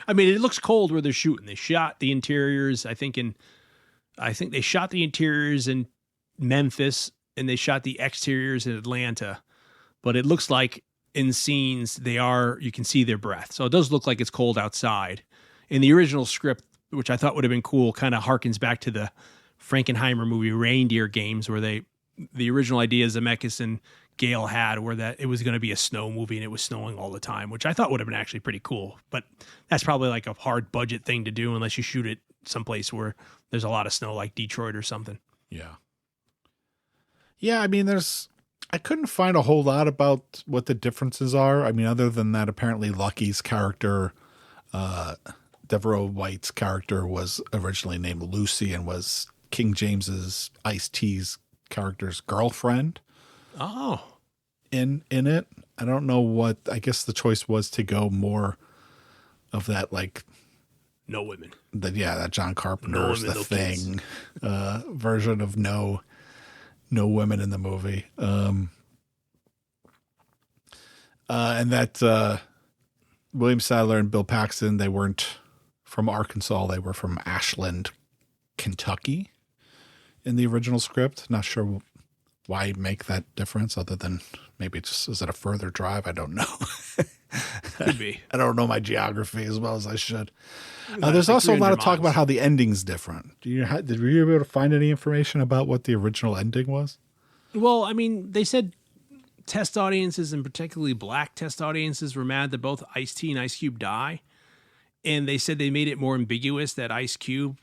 It looks cold where they're shooting. They shot the interiors. I think they shot the interiors in Memphis and they shot the exteriors in Atlanta. But it looks like in scenes you can see their breath. So it does look like it's cold outside. In the original script, which I thought would have been cool, kind of harkens back to the Frankenheimer movie Reindeer Games, where the original idea Zemeckis and Gale had were that it was going to be a snow movie and it was snowing all the time, which I thought would have been actually pretty cool. But that's probably like a hard budget thing to do unless you shoot it someplace where there's a lot of snow, like Detroit or something. Yeah. Yeah, I couldn't find a whole lot about what the differences are. Other than that, apparently Lucky's character, Devereaux White's character, was originally named Lucy and was King James's Ice-T's character's girlfriend. Oh. In it. I don't know what, I guess the choice was to go more of that, like, no women. That John Carpenter's no The kids. Thing version of no women in the movie. And that William Sadler and Bill Paxton, they weren't from Arkansas. They were from Ashland, Kentucky in the original script. Not sure why make that difference other than maybe is it a further drive? I don't know. Could be. I don't know my geography as well as I should. There's also a lot of talk about how the ending's different. Were you able to find any information about what the original ending was? Well, they said test audiences, and particularly black test audiences, were mad that both Ice-T and Ice Cube die. And they said they made it more ambiguous that Ice Cube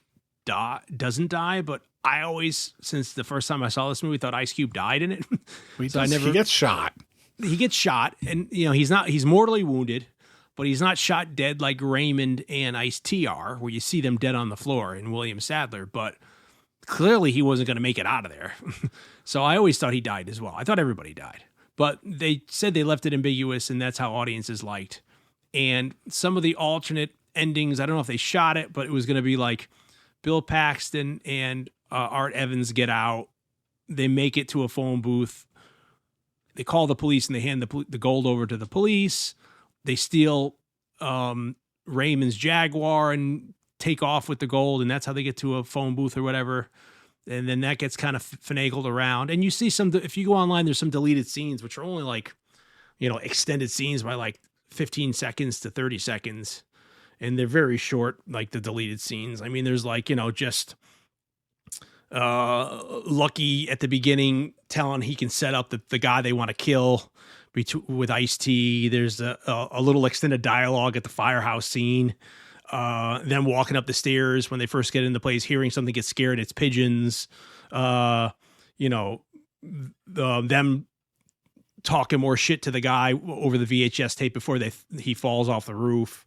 doesn't die. But I always, since the first time I saw this movie, thought Ice Cube died in it. He gets shot. He gets shot, and he's mortally wounded, but he's not shot dead like Raymond and Ice-T are, where you see them dead on the floor in William Sadler. But clearly he wasn't going to make it out of there. So I always thought he died as well. I thought everybody died. But they said they left it ambiguous, and that's how audiences liked. And some of the alternate endings, I don't know if they shot it, but it was going to be like Bill Paxton and Art Evans get out. They make it to a phone booth. They call the police and they hand the gold over to the police. They steal Raymond's Jaguar and take off with the gold, and that's how they get to a phone booth or whatever. And then that gets kind of finagled around. And you see if you go online, there's some deleted scenes, which are only like, extended scenes by like 15 seconds to 30 seconds. And they're very short, like the deleted scenes. There's like, just Lucky at the beginning telling he can set up the guy they want to kill with Ice-T. There's a little extended dialogue at the firehouse scene. Them walking up the stairs when they first get into place, hearing something get scared. It's pigeons. Them talking more shit to the guy over the VHS tape before he falls off the roof.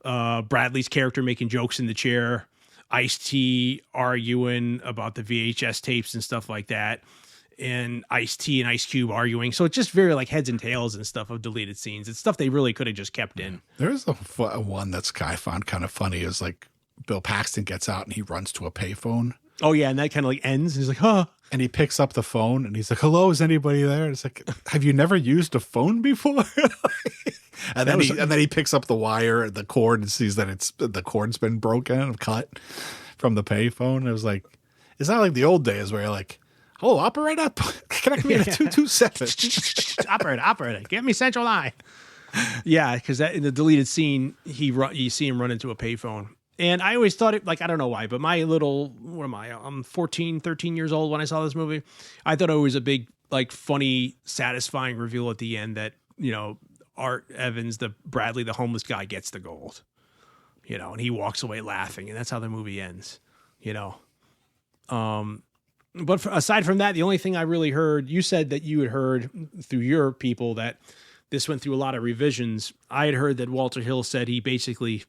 Bradley's character making jokes in the chair. Ice-T arguing about the VHS tapes and stuff like that. And Ice-T and Ice Cube arguing. So it's just very like heads and tails and stuff of deleted scenes. It's stuff they really could have just kept in. There's a one that's I found kind of funny is like Bill Paxton gets out and he runs to a payphone. Oh yeah, and that kind of like ends. He's like, huh. And he picks up the phone and he's like, hello, is anybody there? And it's like, have you never used a phone before? and then he picks up the wire, the cord, and sees that the cord's been broken and cut from the payphone. It was like, it's not like the old days where you're like, oh, operator, connect me to 227. Operator, get me central line. Yeah, because in the deleted scene, you see him run into a payphone. And I always thought it, like, I don't know why, but my little, I'm 14, 13 years old when I saw this movie. I thought it was a big like funny, satisfying reveal at the end that, you know, Art Evans, the Bradley, the homeless guy, gets the gold, you know, and he walks away laughing, and that's how the movie ends, you know. But aside from that, the only thing I really heard, you said that you had heard through your people that this went through a lot of revisions. I had heard that Walter Hill said he basically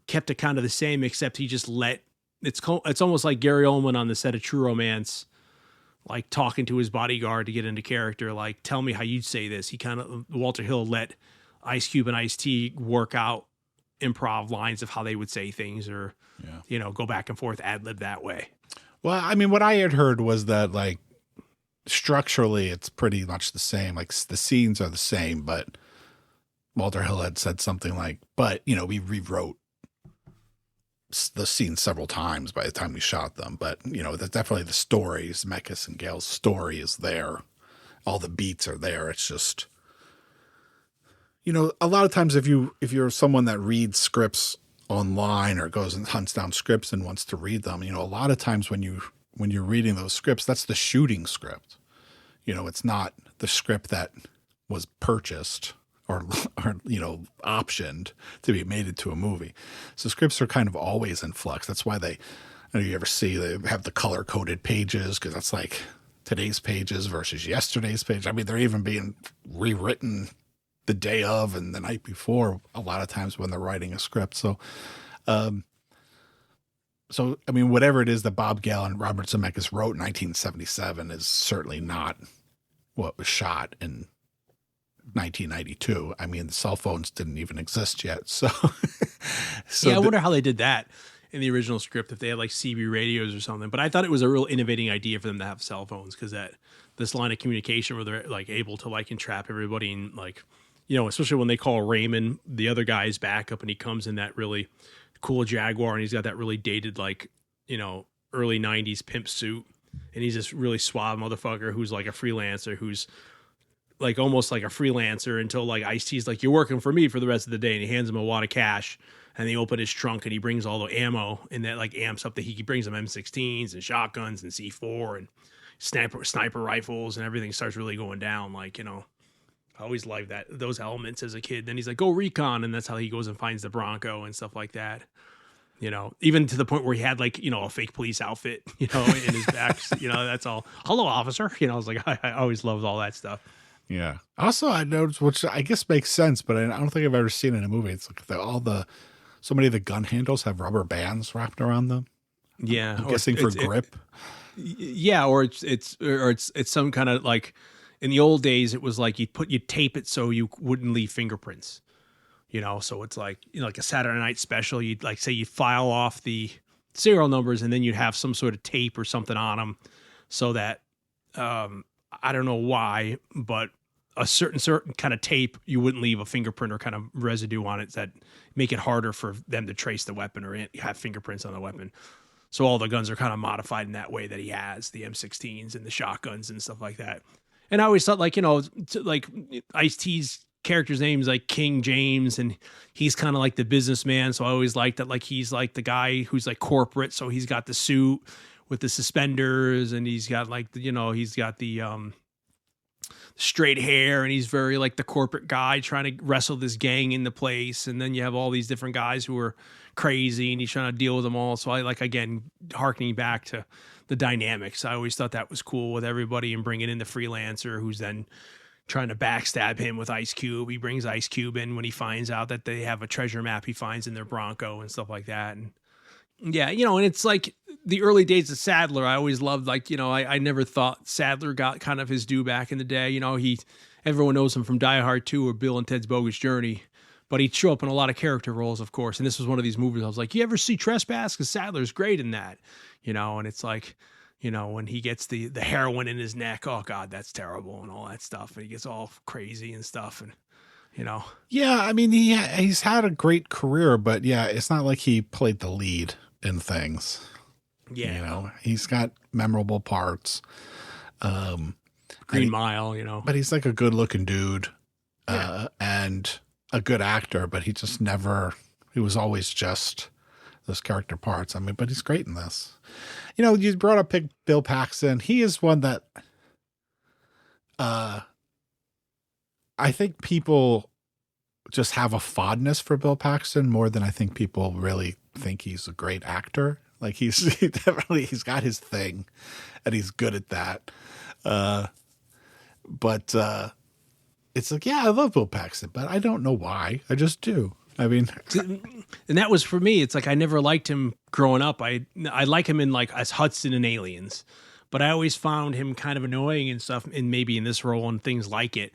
kept it kind of the same, except he just let, it's almost like Gary Oldman on the set of True Romance, like talking to his bodyguard to get into character, like, tell me how you'd say this. He kind of, Walter Hill let Ice Cube and Ice-T work out improv lines of how they would say things, or, you know, go back and forth, ad-lib that way. Well, I mean, what I had heard was that, like, structurally it's pretty much the same. Like, the scenes are the same, but Walter Hill had said something like, but, you know, we rewrote the scenes several times by the time we shot them. But, you know, that's definitely the stories. Zemeckis and Gale's story is there. All the beats are there. It's just, you know, a lot of times if you're someone that reads scripts online or goes and hunts down scripts and wants to read them, you know, a lot of times when you're reading those scripts, that's the shooting script. You know, it's not the script that was purchased or you know, optioned to be made into a movie. So scripts are kind of always in flux. That's why I know you ever see they have the color coded pages, because that's like today's pages versus yesterday's page. I mean, they're even being rewritten the day of and the night before a lot of times when they're writing a script. So, I mean, whatever it is that Bob Gale and Robert Zemeckis wrote in 1977 is certainly not what was shot in 1992. I mean, the cell phones didn't even exist yet. So, yeah, I wonder how they did that in the original script, if they had like CB radios or something. But I thought it was a real innovating idea for them to have cell phones, because that this line of communication where they're like able to like entrap everybody, and like, you know, especially when they call Raymond, the other guy's backup, and he comes in that really cool Jaguar, and he's got that really dated, like, you know, early 90s pimp suit, and he's this really suave motherfucker who's like a freelancer, who's like almost like a freelancer until like Ice-T's like, you're working for me for the rest of the day, and he hands him a wad of cash, and they open his trunk, and he brings all the ammo, and that like amps up he brings them M16s and shotguns and C4 and sniper rifles, and everything starts really going down. Like, you know, I always liked those elements as a kid. Then he's like, go recon, and that's how he goes and finds the Bronco and stuff like that. You know, even to the point where he had like, you know, a fake police outfit, you know, in his back. You know, that's all. Hello, officer. You know, I was like, I always loved all that stuff. Yeah. Also, I noticed, which I guess makes sense, but I don't think I've ever seen it in a movie. It's like so many of the gun handles have rubber bands wrapped around them. Yeah, I'm guessing for grip. Yeah, or it's some kind of like, in the old days, it was like you'd tape it so you wouldn't leave fingerprints. You know, so it's like, you know, like a Saturday Night Special. You'd like say you'd file off the serial numbers, and then you'd have some sort of tape or something on them, so that I don't know why, but a certain kind of tape, you wouldn't leave a fingerprint or kind of residue on it that make it harder for them to trace the weapon or have fingerprints on the weapon. So all the guns are kind of modified in that way that he has, the M16s and the shotguns and stuff like that. And I always thought, like, you know, like Ice-T's character's name is like King James, and he's kind of like the businessman. So I always liked that, like, he's like the guy who's like corporate. So he's got the suit with the suspenders, and he's got like, you know, he's got the straight hair, and he's very like the corporate guy trying to wrestle this gang into place. And then you have all these different guys who are crazy, and he's trying to deal with them all. So I like, again, harkening back to the dynamics. I always thought that was cool with everybody, and bringing in the freelancer who's then trying to backstab him with Ice Cube. He brings Ice Cube in when he finds out that they have a treasure map he finds in their Bronco and stuff like that. And yeah, you know, and it's like the early days of Sadler. I always loved, like, you know, I never thought Sadler got kind of his due back in the day. You know, everyone knows him from Die Hard 2 or Bill and Ted's Bogus Journey, but he'd show up in a lot of character roles, of course. And this was one of these movies I was like, you ever see Trespass? Because Sadler's great in that, you know. And it's like, you know, when he gets the heroin in his neck, oh God, that's terrible, and all that stuff. And he gets all crazy and stuff, and, you know. Yeah, I mean, he's had a great career, but yeah, it's not like he played the lead in things. Yeah. You know, he's got memorable parts. Green Mile, you know. But he's like a good looking dude, and a good actor, but he was always just those character parts. I mean, but he's great in this. You know, you brought up Bill Paxton. He is one that I think people just have a fondness for Bill Paxton more than I think people really think he's a great actor. Like he's got his thing and he's good at that. But it's like, yeah, I love Bill Paxton, but I don't know why. I just do. I mean, and that was for me. It's like, I never liked him growing up. I like him in like as Hudson and Aliens, but I always found him kind of annoying and stuff, and maybe in this role and things like it.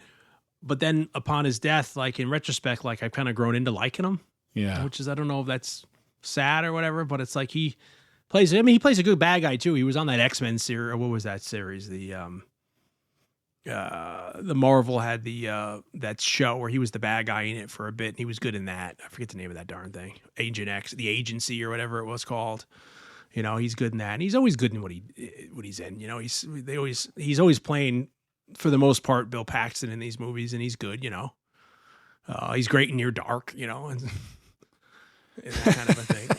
But then upon his death, like in retrospect, like I've kind of grown into liking him. yeah. Which is, I don't know if that's sad or whatever, but it's like he plays a good bad guy too. He was on that X-Men series, or what was that series? The Marvel had that show where he was the bad guy in it for a bit, and he was good in that. I forget the name of that darn thing. Agent X, the Agency or whatever it was called. You know, he's good in that. And he's always good in what he's in. You know, he's always playing, for the most part, Bill Paxton in these movies, and he's good, you know. He's great in Near Dark, you know, and that kind of a thing.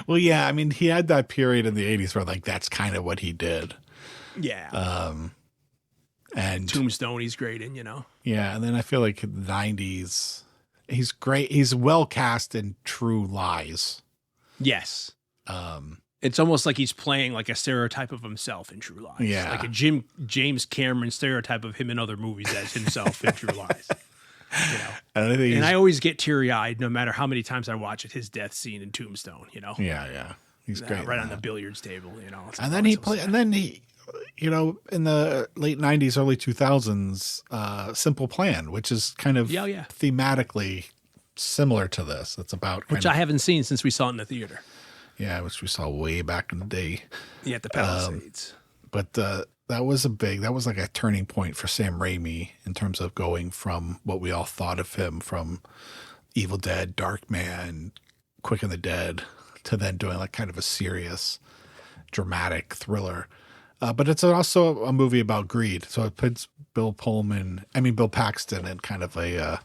Well, yeah, I mean, he had that period in the 80s where like that's kind of what he did. Yeah. And Tombstone, he's great in, you know. yeah, and then I feel like in the 90s, he's great. He's well cast in True Lies. Yes. It's almost like he's playing like a stereotype of himself in True Lies. Yeah. Like a James Cameron stereotype of him in other movies as himself in True Lies. You know. And I always get teary-eyed no matter how many times I watch it, his death scene in Tombstone, you know. Yeah. He's great. Right on the billiards table, you know. And then he, you know, in the late 90s, early 2000s, Simple Plan, which is kind of thematically similar to this. It's about which I haven't seen since we saw it in the theater. Yeah, which we saw way back in the day. Yeah, at the Palisades. But that was like a turning point for Sam Raimi in terms of going from what we all thought of him from Evil Dead, Darkman, Quick and the Dead, to then doing like kind of a serious, dramatic thriller. But it's also a movie about greed. So it puts Bill Paxton in kind of a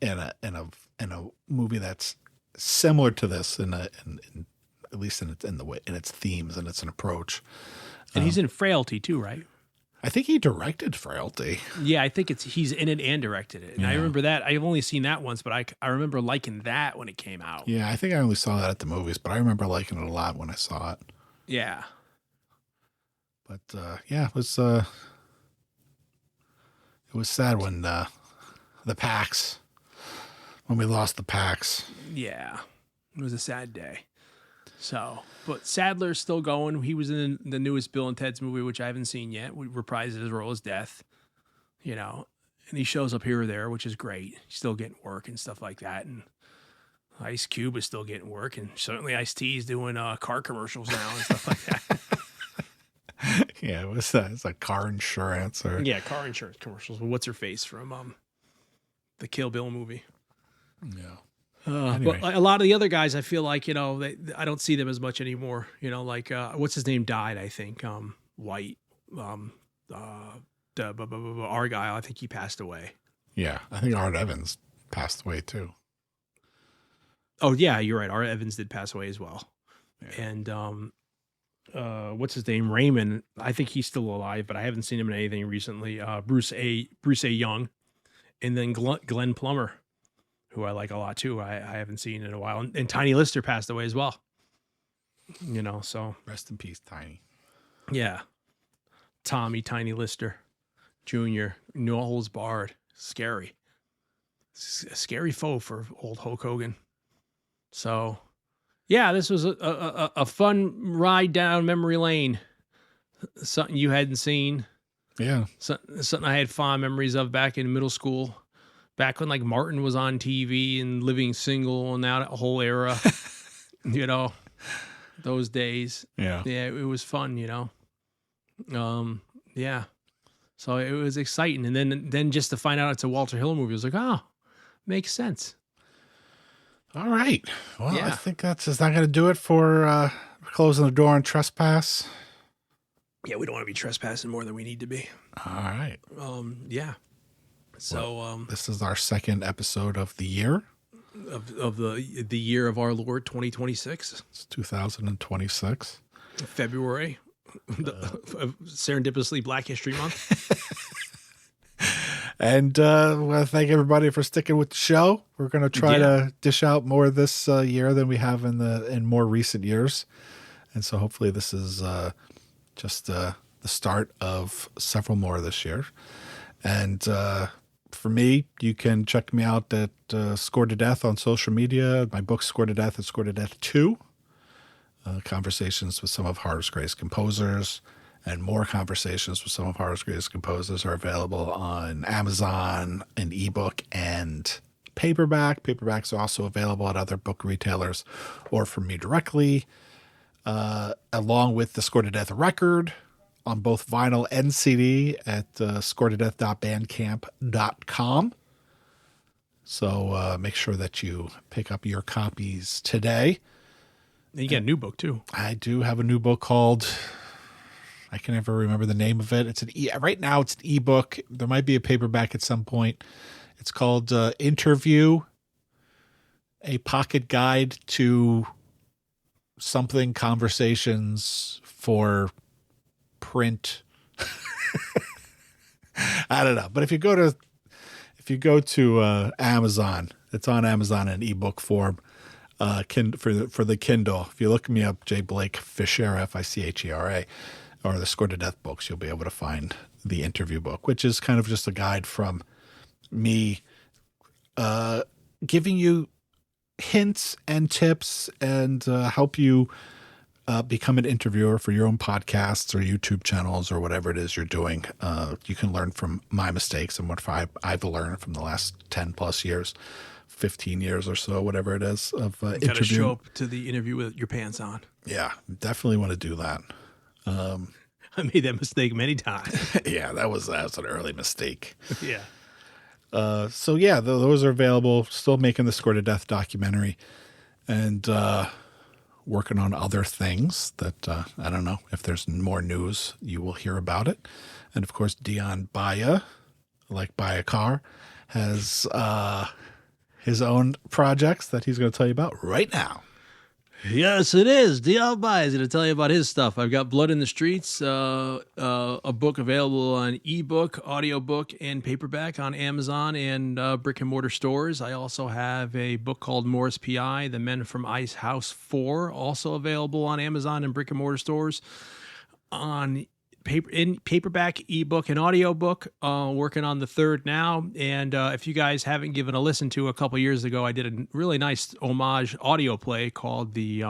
in a movie that's similar to this at least in its themes and its approach. And he's in Frailty too, right? I think he directed Frailty. Yeah, I think he's in it and directed it. And I remember that. I've only seen that once, but I remember liking that when it came out. Yeah, I think I only saw that at the movies, but I remember liking it a lot when I saw it. Yeah. But it was sad when when we lost the Pax. Yeah. It was a sad day. So, but Sadler's still going. He was in the newest Bill and Ted's movie, which I haven't seen yet. We reprised his role as Death, you know, and he shows up here or there, which is great. He's still getting work and stuff like that. And Ice Cube is still getting work. And certainly Ice-T is doing car commercials now and stuff like that. Yeah, what's that? It's like car insurance or... Yeah, car insurance commercials. Well, what's her face from the Kill Bill movie? Yeah. Anyway. But a lot of the other guys, I feel like, you know, I don't see them as much anymore. You know, like what's his name died, I think. White, Argyle. I think he passed away. Yeah, I think Art Evans passed away too. Oh yeah, you're right. Art Evans did pass away as well. Yeah. And what's his name? Raymond. I think he's still alive, but I haven't seen him in anything recently. Bruce A. Young, and then Glenn Plummer, who I like a lot too. I haven't seen in a while. And Tiny Lister passed away as well. You know, so. Rest in peace, Tiny. Yeah. Tommy Tiny Lister Jr., no holds barred. Scary. A scary foe for old Hulk Hogan. So, yeah, this was a fun ride down memory lane. Something you hadn't seen. Yeah. Something I had fond memories of back in middle school. Back when like Martin was on TV and Living Single and that whole era, you know, those days. Yeah. Yeah, it was fun, you know. Yeah. So it was exciting. And then just to find out it's a Walter Hill movie, I was like, oh, makes sense. All right. Well, yeah. I think that's not going to do it for closing the door on Trespass. Yeah, we don't want to be trespassing more than we need to be. All right. Yeah. So this is our second episode of the year. Of the year of our Lord 2026. It's 2026. February. Serendipitously Black History Month. And I want to thank everybody for sticking with the show. We're going to try to dish out more this year than we have in more recent years. And so hopefully this is just the start of several more this year. And for me, you can check me out at Score to Death on social media. My book, Score to Death, is Score to Death 2. Conversations with some of horror's greatest composers. And more conversations with some of horror's greatest composers are available on Amazon, an ebook, and paperback. Paperbacks are also available at other book retailers or from me directly, along with the Score to Death record on both vinyl and CD at scoretodeath.bandcamp.com. So make sure that you pick up your copies today. And you got a new book, too. I do have a new book called... I can never remember the name of it. Right now it's an ebook. There might be a paperback at some point. It's called Interview, a pocket guide to something conversations for print. I don't know. But if you go to Amazon, it's on Amazon in ebook form. For the Kindle. If you look me up, J. Blake Fichera, Fichera, or the Score to Death books, you'll be able to find the interview book, which is kind of just a guide from me giving you hints and tips and help you become an interviewer for your own podcasts or YouTube channels or whatever it is you're doing. You can learn from my mistakes and what I've learned from the last 10 plus years, 15 years or so, whatever it is of interviewing. You got to show up to the interview with your pants on. Yeah, definitely want to do that. I made that mistake many times. Yeah, that was an early mistake. Yeah. So yeah, those are available. Still making the Score to Death documentary, and working on other things that I don't know if there's more news. You will hear about it. And of course, Dion Baia, like buy a car, has his own projects that he's going to tell you about right now. Yes, it is. Dion Baia is going to tell you about his stuff. I've got Blood in the Streets, a book available on ebook, audiobook, and paperback on Amazon and brick and mortar stores. I also have a book called Morris P.I., The Men from Ice House 4, also available on Amazon and brick and mortar stores. On paperback, ebook, and audiobook, working on the third now. And if you guys haven't given a listen to, a couple years ago, I did a really nice homage audio play called the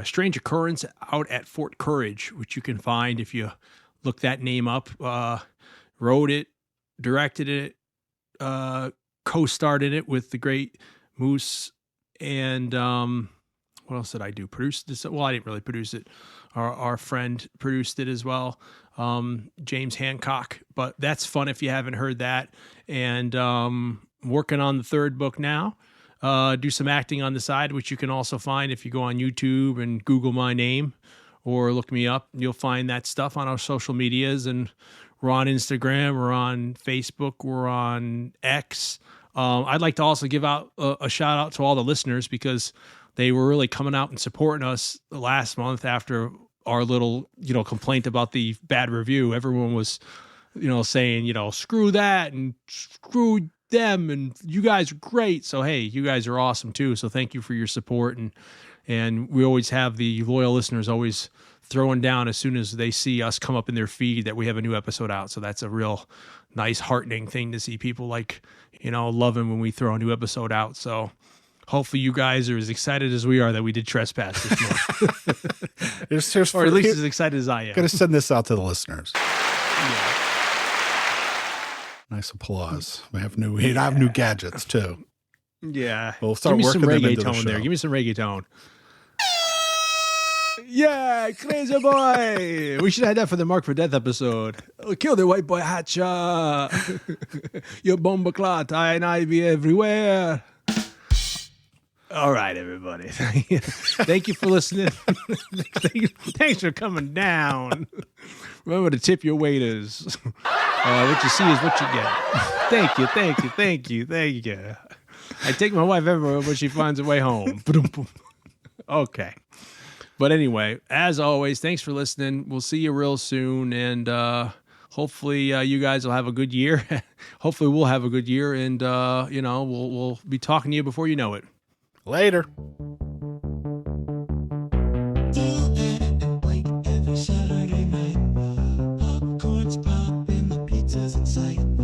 Strange Occurrence Out at Fort Courage, which you can find if you look that name up. Wrote it, directed it, co-starred in it with the great Moose, and what else did I do? Produced this? Well, I didn't really produce it. Our friend produced it as well, James Hancock. But that's fun if you haven't heard that. And working on the third book now. Do some acting on the side, which you can also find if you go on YouTube and Google my name or look me up. You'll find that stuff on our social medias. And we're on Instagram, we're on Facebook, we're on X. I'd like to also give out a shout out to all the listeners because they were really coming out and supporting us last month after our little, complaint about the bad review. Everyone was, saying, screw that and screw them and you guys are great. So, hey, you guys are awesome too. So thank you for your support. And we always have the loyal listeners always throwing down as soon as they see us come up in their feed that we have a new episode out. So that's a real nice, heartening thing to see people loving when we throw a new episode out. So hopefully you guys are as excited as we are that we did Trespass this month. Or at least as excited as I am. Going to send this out to the listeners. Yeah. Nice applause. We have new gadgets too. Yeah. We'll start working them into the show. There. Give me some reggaeton. Yeah, crazy boy. We should have had that for the Mark for Death episode. Kill the white boy hatcha. Your bomba clot. I be everywhere. All right, everybody. Thank you for listening. Thanks for coming down. Remember to tip your waiters. What you see is what you get. Thank you. I take my wife everywhere, but she finds her way home. Okay. But anyway, as always, thanks for listening. We'll see you real soon, and hopefully you guys will have a good year. Hopefully we'll have a good year, and we'll be talking to you before you know it. Later. Every Saturday night, popcorn's popping, the pizza's in sight.